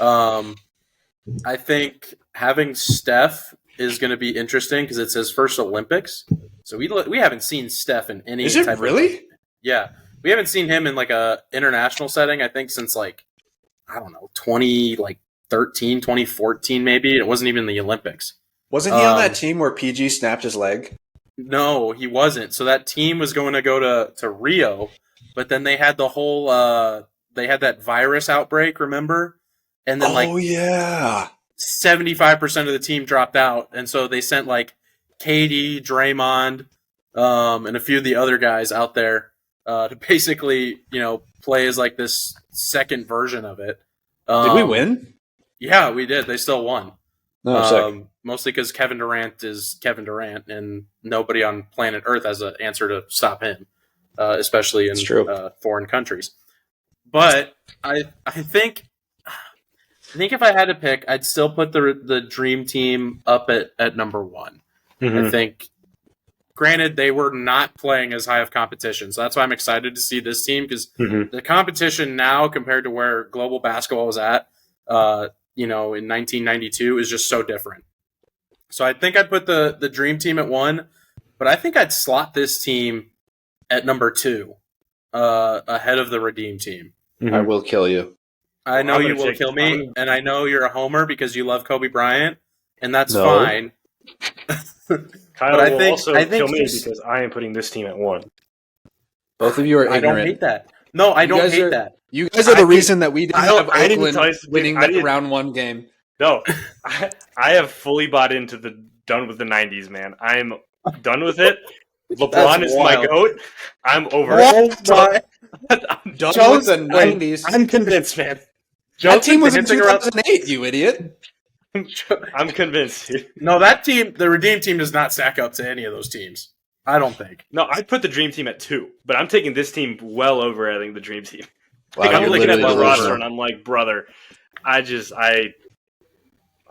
I think having Steph is going to be interesting because it's his first Olympics. So we haven't seen Steph in any type of... really? Yeah. We haven't seen him in a international setting, I think, since 2013, 2014 maybe. It wasn't even the Olympics. Wasn't he on that team where PG snapped his leg? No, he wasn't. So that team was going to go to Rio, but then they had the whole they had that virus outbreak, remember? And then 75% of the team dropped out, and so they sent KD, Draymond, and a few of the other guys out there to basically, play as this second version of it. Did we win? Yeah, we did. They still won. Oh, mostly because Kevin Durant is Kevin Durant, and nobody on planet Earth has an answer to stop him, especially in foreign countries. But I think if I had to pick, I'd still put the Dream Team up at number one. Mm-hmm. I think, granted, they were not playing as high of competition, so that's why I'm excited to see this team because the competition now compared to where global basketball was at, in 1992 is just so different. So I think I'd put the dream team at 1, but I think I'd slot this team at number 2, ahead of the redeem team. I will kill you. I know you will kill me, and I know you're a homer because you love Kobe Bryant, and that's fine. Kyle will also kill me because I am putting this team at 1. Both of you are ignorant. I don't hate that. No, I don't hate that. You guys are the reason that we didn't have Oakland winning the round 1 game. No, I have fully bought into done with the 90s, man. I'm done with it. LeBron is my GOAT. I'm over it. I'm done with the 90s. I'm convinced, man. That team was in 2008, you idiot. I'm convinced. No, that team, the Redeem team, does not stack up to any of those teams. I don't think. No, I'd put the Dream Team at 2, but I'm taking this team well over, I think, the Dream Team. Wow, like, I'm looking at the roster and I'm like, brother, I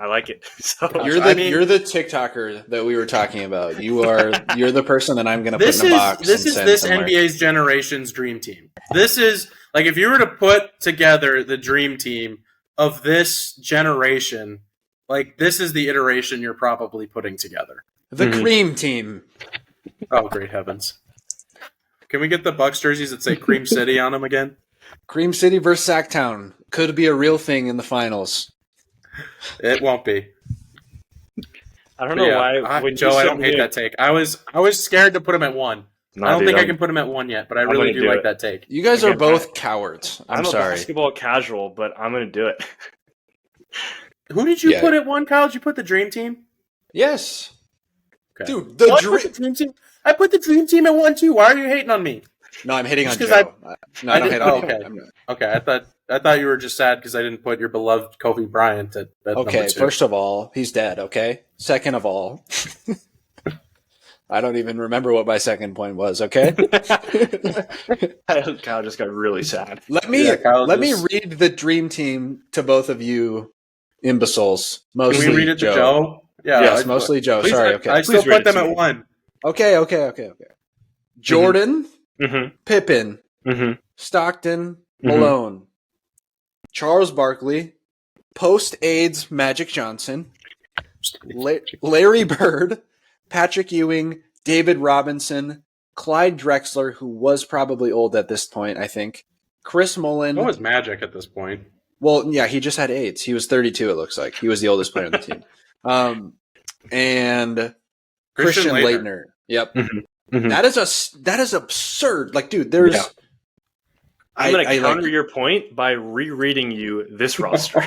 like it. So you're the TikToker that we were talking about. You're the person that I'm going to put in a box. This is NBA's generation's dream team. This is like if you were to put together the dream team of this generation, like this is the iteration you're probably putting together. The Cream Team. Oh, great heavens! Can we get the Bucks jerseys that say Cream City on them again? Cream City versus Sacktown could be a real thing in the finals. It won't be. I don't know why. Joe, I don't hate that take. I was scared to put him at 1. I don't think I can put him at 1 yet, but I really do like that take. You guys are both cowards. I'm sorry. I'm a basketball casual, but I'm going to do it. Who did you put at 1, Kyle? Did you put the Dream Team? Yes. Okay. Dude, the Dream Team. I put the Dream Team at 1 too. Why are you hating on me? No, I'm hitting on Joe. I don't hate on okay. Okay, I thought you were just sad because I didn't put your beloved Kobe Bryant at number 2. First of all, he's dead, okay? Second of all, I don't even remember what my second point was, okay? Kyle just got really sad. Let me read the Dream Team to both of you imbeciles. Mostly Can we read it to Joe? Yeah, yes, mostly Joe. Please, sorry, okay. I still put them at 1. Okay. Jordan, Pippen, Stockton, Malone, Charles Barkley, post-AIDS Magic Johnson, Larry Bird, Patrick Ewing, David Robinson, Clyde Drexler, who was probably old at this point, I think, Chris Mullin. What was Magic at this point? Well, yeah, he just had AIDS. He was 32, it looks like. He was the oldest player on the team. And Christian Laettner. Yep. That is absurd. Like, dude, there's... Yeah. I'm going to counter your point by rereading you this roster.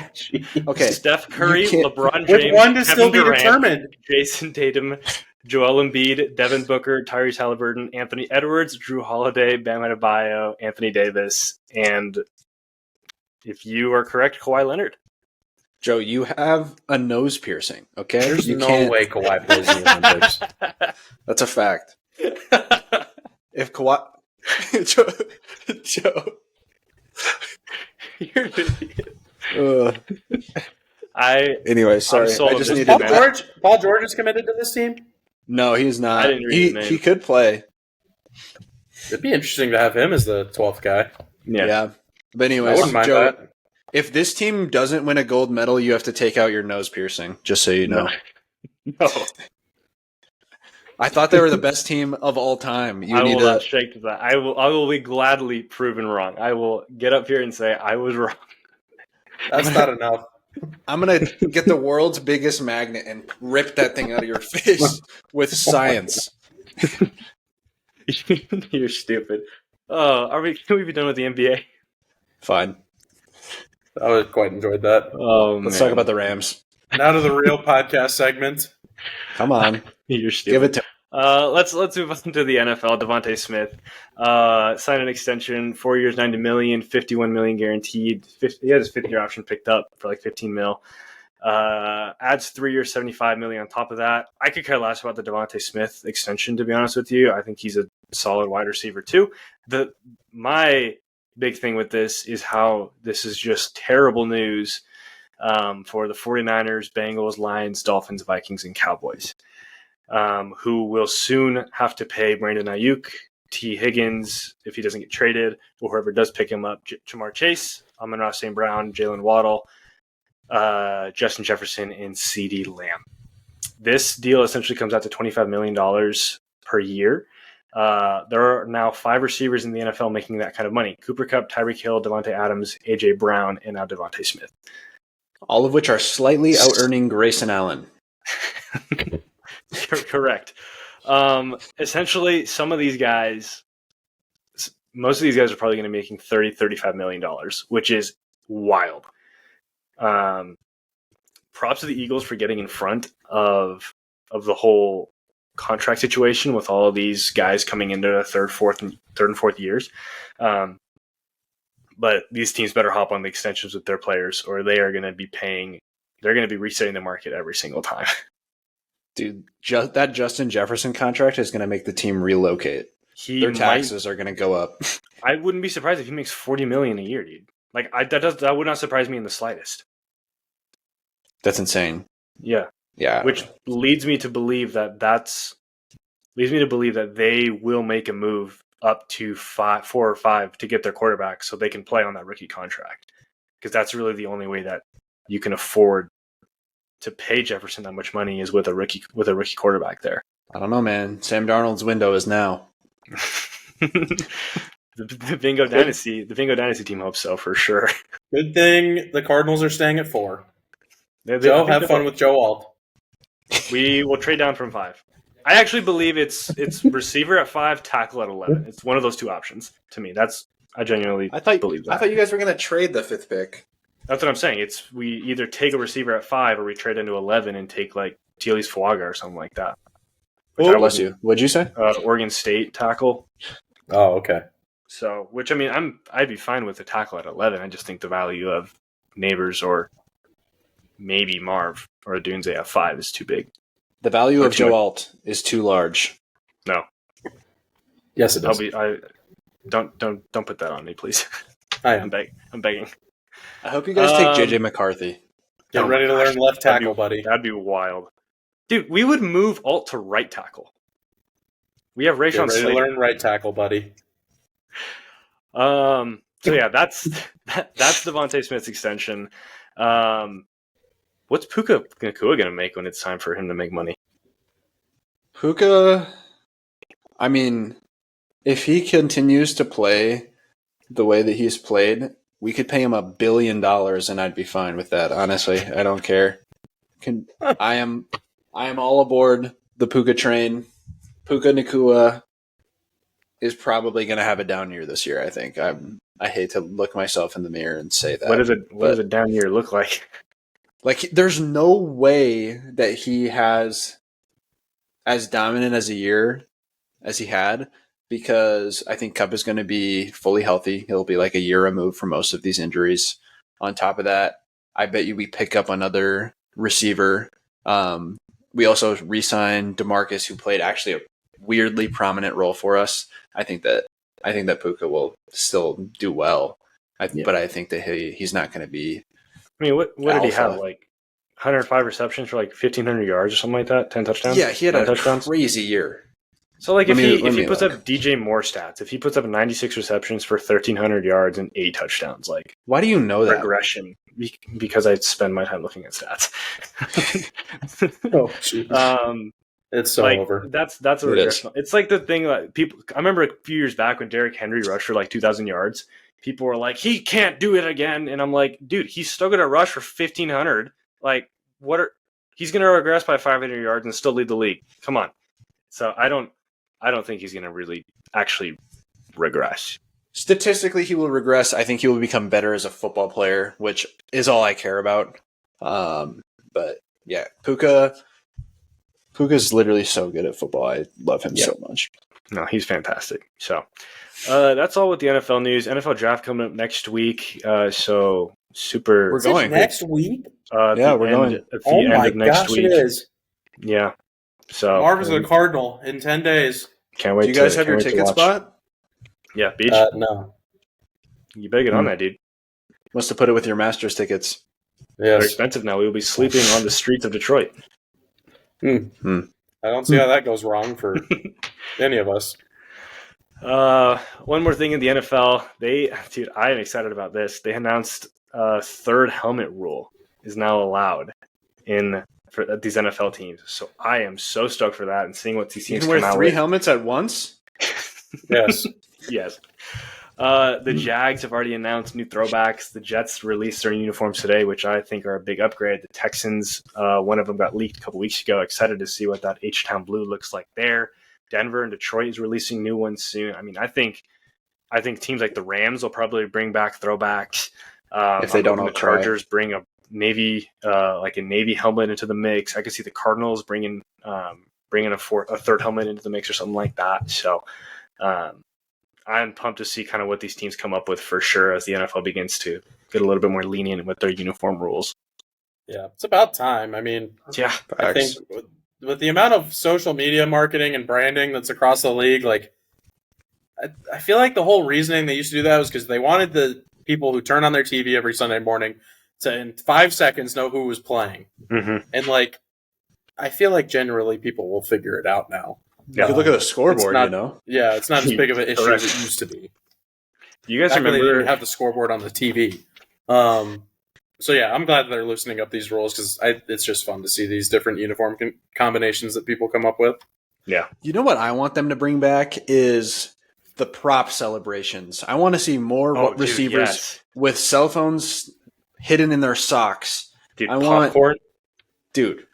Okay. Steph Curry, LeBron James, one to Kevin still be Durant, determined. Jason Tatum, Joel Embiid, Devin Booker, Tyrese Halliburton, Anthony Edwards, Drew Holiday, Bam Adebayo, Anthony Davis, and if you are correct, Kawhi Leonard. Joe, you have a nose piercing, okay? There's no way Kawhi plays in the Olympics. That's a fact. If Kawhi... Joe. You're an idiot. Anyway, sorry. I just needed Paul George is committed to this team? No, he's not. I didn't read his name. He could play. It'd be interesting to have him as the 12th guy. Yeah. But anyways, I wouldn't mind Joe, that. If this team doesn't win a gold medal, you have to take out your nose piercing, just so you know. No. I thought they were the best team of all time. I will not shake to that. I will be gladly proven wrong. I will get up here and say I was wrong. That's not enough. I'm going to get the world's biggest magnet and rip that thing out of your face with science. You're stupid. Can we be done with the NBA? Fine. I would quite enjoyed that. Let's talk about the Rams. Now to the real podcast segment. Come on. You're stupid. Give it to let's move on to the NFL. DeVonta Smith signed an extension, 4 years, $90 million, $51 million guaranteed. He had his 5th-year option picked up for like $15 million. Adds 3 years, $75 million on top of that. I could care less about the DeVonta Smith extension, to be honest with you. I think he's a solid wide receiver too. My big thing with this is how this is just terrible news for the 49ers, Bengals, Lions, Dolphins, Vikings, and Cowboys. Who will soon have to pay Brandon Ayuk, T. Higgins, if he doesn't get traded, or whoever does pick him up, Jamar Chase, Amon-Ra St. Brown, Jalen Waddle, Justin Jefferson, and CeeDee Lamb. this deal essentially comes out to $25 million per year. There are now 5 receivers in the NFL making that kind of money. Cooper Kupp, Tyreek Hill, Devontae Adams, A.J. Brown, and now DeVonta Smith. All of which are slightly out-earning Grayson Allen. Correct. Essentially, some of these guys, most of these guys are probably going to be making $30-35 million, which is wild. Props to the Eagles for getting in front of the whole contract situation with all of these guys coming into the third and fourth years. But these teams better hop on the extensions with their players, or they are going to be paying. They're going to be resetting the market every single time. Dude, that Justin Jefferson contract is going to make the team relocate. Their taxes are going to go up. I wouldn't be surprised if he makes $40 million a year, dude. Like that would not surprise me in the slightest. That's insane. Yeah. Which leads me to believe that they will make a move up to 4 or 5 to get their quarterback so they can play on that rookie contract. Because that's really the only way that you can afford to pay Jefferson that much money is with a rookie quarterback there. I don't know, man. Sam Darnold's window is now. The Bingo Dynasty team hopes so for sure. Good thing the Cardinals are staying at 4. Joe, have fun with Joe Alt. We will trade down from 5. I actually believe it's receiver at 5, tackle at 11. It's one of those 2 options to me. I genuinely believe that. I thought you guys were going to trade the 5th pick. That's what I'm saying. It's we either take a receiver at 5 or we trade into 11 and take like Tealy's Fuaga or something like that. God bless you. What'd you say? Oregon State tackle. Oh, okay. So, which I mean, I'd be fine with the tackle at 11. I just think the value of Neighbors or maybe Marv or Dunze at 5 is too big. The value of Joe Alt is too large. No. Yes, it is. Don't put that on me, please. I'm begging. I hope you guys take JJ McCarthy. Get ready to learn left tackle, buddy. That'd be wild. Dude, we would move Alt to right tackle. We have Rayshon Slater. Get ready to learn right tackle, buddy. So yeah, that's DeVonta Smith's extension. What's Puka Nacua going to make when it's time for him to make money? Puka, I mean, if he continues to play the way that he's played, we could pay him $1 billion and I'd be fine with that. Honestly, I don't care. I am all aboard the Puka train. Puka Nacua is probably going to have a down year this year, I think. I hate to look myself in the mirror and say that. What does a down year look like? Like, there's no way that he has as dominant as a year as he had, because I think Kupp is going to be fully healthy. He'll be like a year removed from most of these injuries. On top of that, I bet you we pick up another receiver. We also re-signed DeMarcus, who played actually a weirdly prominent role for us. I think that Puka will still do well, but I think that he's not going to be. I mean, what did he have? Like 105 receptions for like 1,500 yards or something like that? 10 touchdowns? Yeah, he had a touchdowns? crazy year. So, like, if he puts up DJ Moore stats, if he puts up 96 receptions for 1,300 yards and 8 touchdowns, like, why do you know that? Regression. Because I spend my time looking at stats. Oh, jeez. It's so over. That's a regression. It's like the thing that people. I remember a few years back when Derrick Henry rushed for like 2,000 yards. People were like, he can't do it again. And I'm like, dude, he's still going to rush for 1,500. Like, he's going to regress by 500 yards and still lead the league. Come on. So I don't think he's going to really actually regress. Statistically, he will regress. I think he will become better as a football player, which is all I care about. But yeah, Puka's literally so good at football. I love him so much. No, he's fantastic. So that's all with the NFL news. NFL draft coming up next week. So super. We're going next week. We're going at the end of next week. It is. Yeah. So Marvin's a Cardinal in 10 days. Can't wait. Do you guys have your ticket spot? Yeah, Beach. No. You better get on that, dude. Must have put it with your Masters tickets. Yes. They're expensive now. We will be sleeping on the streets of Detroit. I don't see how that goes wrong for any of us. One more thing in the NFL. Dude, I am excited about this. They announced a third helmet rule is now allowed in for these NFL teams. So I am so stoked for that and seeing what these You teams can wear come out 3 with. helmets at once? Yes. Yes. The Jags have already announced new throwbacks. The Jets released their uniforms today, which I think are a big upgrade. The Texans, one of them got leaked a couple weeks ago. Excited to see what that H-Town blue looks like there. Denver and Detroit is releasing new ones soon. I mean, I think teams like the Rams will probably bring back throwbacks. If they don't I'm all hoping the Chargers bring a navy helmet into the mix. I could see the Cardinals bringing a third helmet into the mix or something like that. So I'm pumped to see kind of what these teams come up with for sure as the NFL begins to get a little bit more lenient with their uniform rules. Yeah, it's about time. I mean, Yeah, I think with the amount of social media marketing and branding that's across the league, like I feel like the whole reasoning they used to do that was because they wanted the people who turn on their TV every Sunday morning to, in 5 seconds, know who was playing. Mm-hmm. And, like, I feel like generally people will figure it out now. You could look at the scoreboard, not, you know? Yeah, it's not as big of an issue as it used to be. You guys Back when they didn't remember even have the scoreboard on the TV. So, yeah, I'm glad that they're loosening up these rules because it's just fun to see these different uniform combinations that people come up with. Yeah. You know what I want them to bring back is the prop celebrations. I want to see more receivers with cell phones hidden in their socks. Dude, popcorn.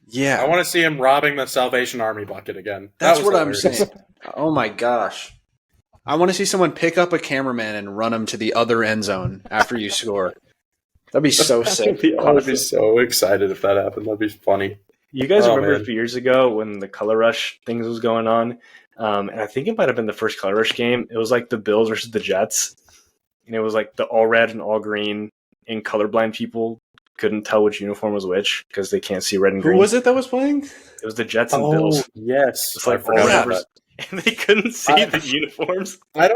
Yeah. I want to see him robbing the Salvation Army bucket again. That's what hilarious. I'm saying. Oh, my gosh. I want to see someone pick up a cameraman and run him to the other end zone after you score. That'd be so sick. I would be so excited if that happened. That'd be funny. You guys remember a few years ago when the Color Rush things was going on? And I think it might have been the first Color Rush game. It was like the Bills versus the Jets. And it was like the all red and all green, and colorblind people couldn't tell which uniform was which because they can't see red and green. Who was it that was playing? It was the Jets and Bills. Yes. It's like all numbers. And they couldn't see the uniforms. I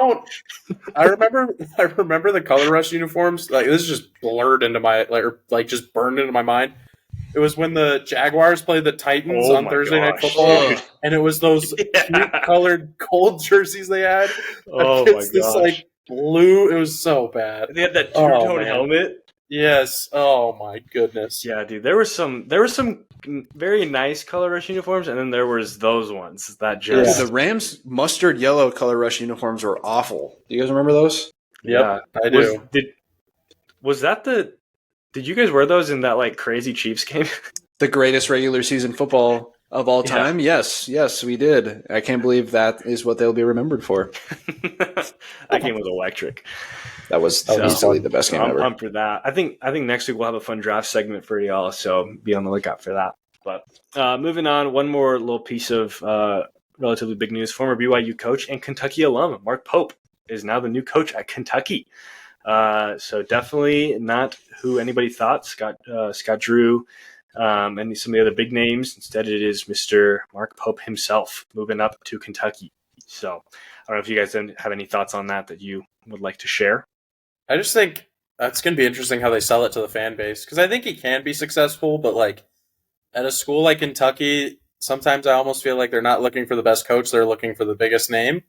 remember the Color Rush uniforms. Like, this is just blurred into my just burned into my mind. It was when the Jaguars played the Titans on Thursday Night Football, and it was those cute colored gold jerseys they had. Oh my gosh! This like blue. It was so bad. They had that two-tone helmet. Yes. Oh my goodness. Yeah, dude. There were some very nice Color Rush uniforms, and then there was those ones that just the Rams mustard yellow Color Rush uniforms were awful. Do you guys remember those? Yep, I do. Did you guys wear those in that like crazy Chiefs game? The greatest regular season football of all time? Yeah. Yes, we did. I can't believe that is what they'll be remembered for. That game was electric. That was easily the best game ever. I'm pumped for that. I think next week we'll have a fun draft segment for y'all, so be on the lookout for that. But moving on, one more little piece of relatively big news. Former BYU coach and Kentucky alum Mark Pope is now the new coach at Kentucky. So definitely not who anybody thought, Scott Drew, and some of the other big names. Instead, it is Mr. Mark Pope himself moving up to Kentucky. So I don't know if you guys have any thoughts on that you would like to share. I just think it's going to be interesting how they sell it to the fan base, because I think he can be successful, but like at a school like Kentucky, sometimes I almost feel like they're not looking for the best coach, they're looking for the biggest name,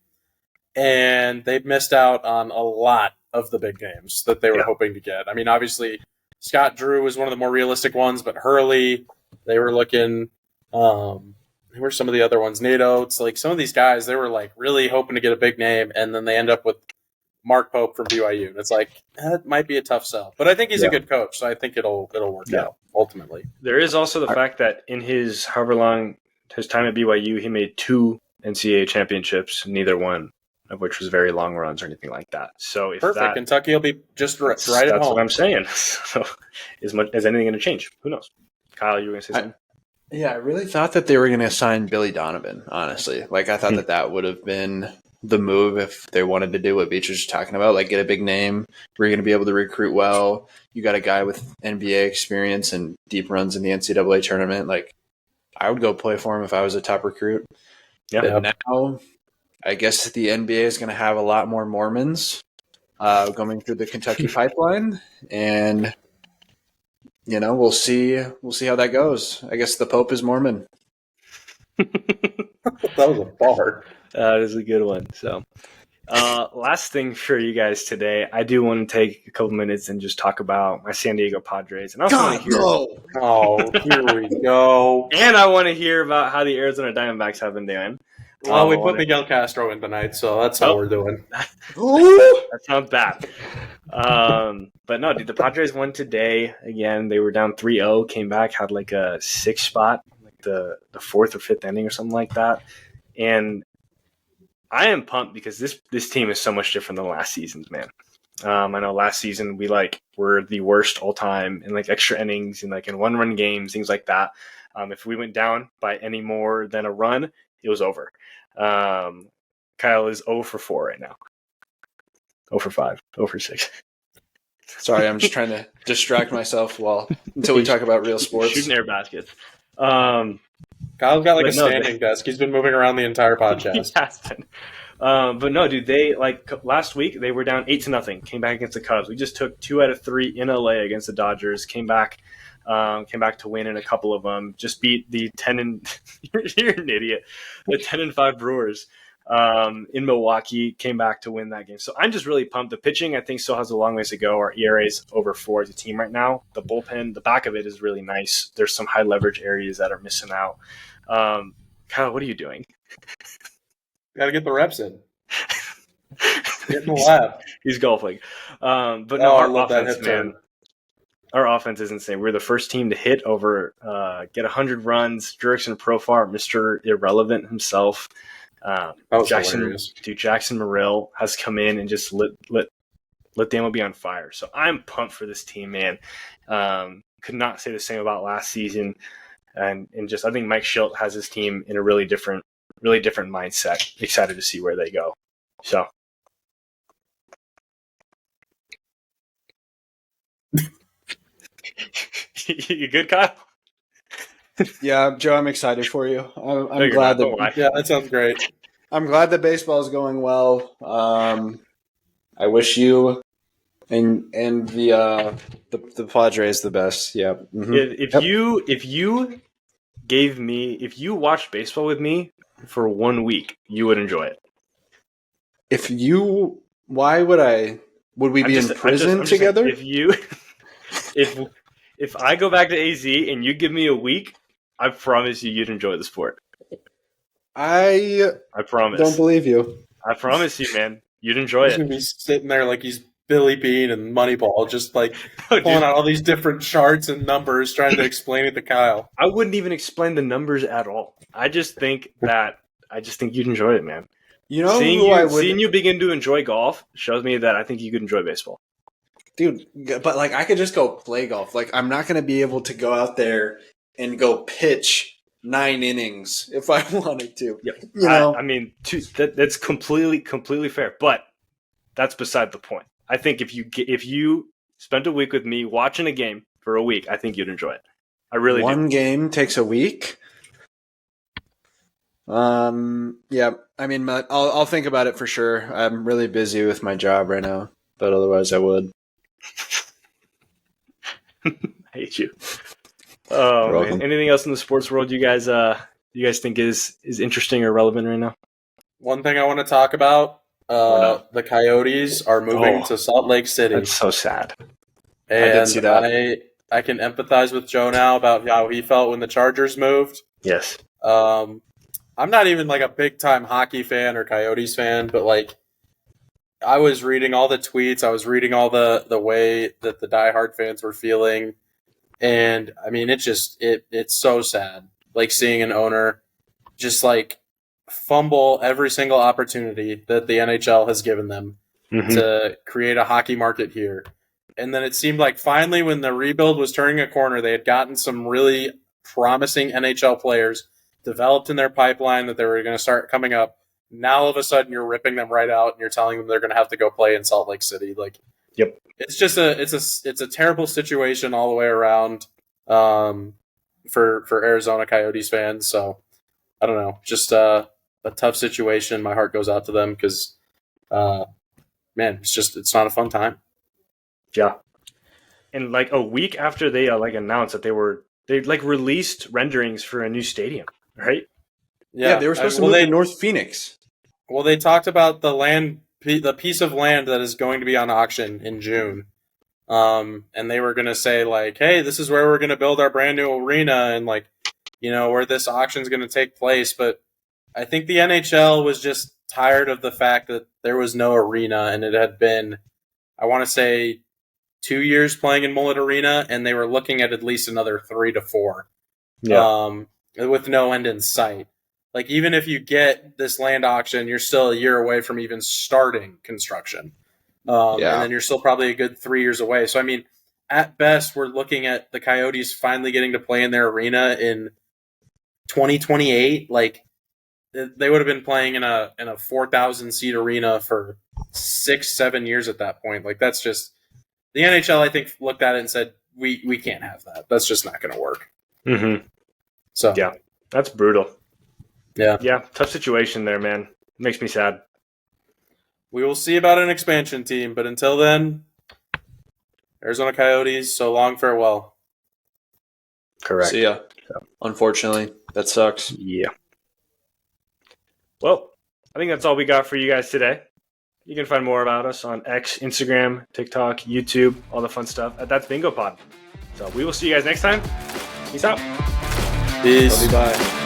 and they've missed out on a lot of the big names that they were hoping to get. I mean, obviously, Scott Drew was one of the more realistic ones, but Hurley, they were looking. Who were some of the other ones? NATO. It's like some of these guys, they were like really hoping to get a big name, and then they end up with Mark Pope from BYU. And it's like, that might be a tough sell. But I think he's a good coach, so I think it'll work out ultimately. There is also the fact that in his however long his time at BYU, he made 2 NCAA championships, neither one of which was very long runs or anything like that. So if perfect, Kentucky will be just right at home. That's what I'm saying. So is anything going to change? Who knows? Kyle, you were going to say something? I really thought that they were going to sign Billy Donovan, honestly. Like, I thought that would have been the move if they wanted to do what Beach was just talking about, like get a big name where you're going to be able to recruit well. You got a guy with NBA experience and deep runs in the NCAA tournament. Like, I would go play for him if I was a top recruit. Yeah. But now, I guess the NBA is going to have a lot more Mormons going through the Kentucky pipeline, and we'll see how that goes. I guess the Pope is Mormon. That was a bar. That is a good one. So, Last thing for you guys today, I do want to take a couple minutes and just talk about my San Diego Padres, and I also want to hear. Oh, here we go. And I want to hear about how the Arizona Diamondbacks have been doing. Well, we put Miguel Castro in tonight, so that's how we're doing. That's not bad. But no, dude, the Padres won today. Again, they were down 3-0, came back, had like a 6 spot, like the 4th or 5th inning or something like that. And I am pumped because this team is so much different than last season's, man. I know last season we were the worst all time in like extra innings and like in 1-run games, things like that. If we went down by any more than a run, it was over. Kyle is 0 for 4 right now. 0 for 5, 0 for 6. Sorry, I'm just trying to distract myself until we talk about real sports. Shooting air baskets. Kyle's got like a standing desk. He's been moving around the entire podcast. He has been. But no, dude, they last week they were down 8-0. Came back against the Cubs. We just took 2 out of 3 in LA against the Dodgers. Came back to win in a couple of them. Just beat the 10 and you're an idiot. The 10-5 Brewers in Milwaukee. Came back to win that game. So I'm just really pumped. The pitching I think still has a long ways to go. Our ERA's over 4 as a team right now. The bullpen, the back of it is really nice. There's some high leverage areas that are missing out. Kyle, what are you doing? Got to get the reps in. Get in the lab. He's golfing. But no, our offense, man. Our offense is insane. We're the first team to hit over, get 100 runs. Jurickson Profar, Mr. Irrelevant himself. Jackson Morrill has come in and just lit the MLB on fire. So I'm pumped for this team, man. Could not say the same about last season. And just I think Mike Schilt has his team in a really different mindset. Excited to see where they go. So. You good, Kyle? Yeah, Joe, I'm excited for you. I'm glad that. Yeah, that sounds great. I'm glad that baseball is going well. I wish you and the Padres the best. Yeah. Mm-hmm. If you watched baseball with me for 1 week, you would enjoy it. Why would we be in prison together? If I go back to AZ and you give me a week, I promise you'd enjoy the sport. I promise. Don't believe you. I promise you, man. You'd enjoy He's it. He's gonna be sitting there like he's Billy Bean and Moneyball, just like pulling out all these different charts and numbers, trying to explain it to Kyle. I wouldn't even explain the numbers at all. I just think you'd enjoy it, man. You know, seeing you begin to enjoy golf shows me that I think you could enjoy baseball. Dude, but like I could just go play golf. Like I'm not going to be able to go out there and go pitch 9 innings if I wanted to. Yeah. You know? I mean, that's completely fair. But that's beside the point. I think if you spent a week with me watching a game for a week, I think you'd enjoy it. I really do. One game takes a week. Yeah. I mean, I'll think about it for sure. I'm really busy with my job right now, but otherwise I would. I hate you. Oh, man. Anything else in the sports world you guys think is interesting or relevant right now? One thing I want to talk about, the Coyotes are moving to Salt Lake City. That's so sad. And I did see that. I can empathize with Joe now about how he felt when the Chargers moved. Yes. I'm not even like a big time hockey fan or Coyotes fan, but like I was reading all the tweets, I was reading all the way that the diehard fans were feeling, and I mean it's so sad. Like seeing an owner just like fumble every single opportunity that the NHL has given them to create a hockey market here. And then it seemed like finally when the rebuild was turning a corner, they had gotten some really promising NHL players developed in their pipeline that they were going to start coming up. Now all of a sudden you're ripping them right out and you're telling them they're going to have to go play in Salt Lake City. Like, yep, it's just it's a terrible situation all the way around for Arizona Coyotes fans. So I don't know, just a tough situation. My heart goes out to them because, man, it's not a fun time. Yeah, and like a week after they announced that they released renderings for a new stadium, right? Yeah, they were supposed to move to North Phoenix. Well, they talked about the land the piece of land that is going to be on auction in June. And they were going to say, like, hey, this is where we're going to build our brand new arena and, like, where this auction is going to take place. But I think the NHL was just tired of the fact that there was no arena, and it had been, I want to say, 2 years playing in Mullet Arena, and they were looking at least another 3 to 4. Yeah. With no end in sight. Like, even if you get this land auction, you're still a year away from even starting construction. And then you're still probably a good 3 years away. So, I mean, at best, we're looking at the Coyotes finally getting to play in their arena in 2028. Like, they would have been playing in a 4,000-seat arena for 6-7 years at that point. Like, that's just – the NHL, I think, looked at it and said, we can't have that. That's just not going to work. Mm-hmm. So yeah, that's brutal. Yeah. Tough situation there, man. Makes me sad. We will see about an expansion team, but until then, Arizona Coyotes, so long, farewell. Correct. See ya. Unfortunately, that sucks. Yeah. Well, I think that's all we got for you guys today. You can find more about us on X, Instagram, TikTok, YouTube, all the fun stuff at That's Bingo Pod. So we will see you guys next time. Peace out. Peace. Love you, bye.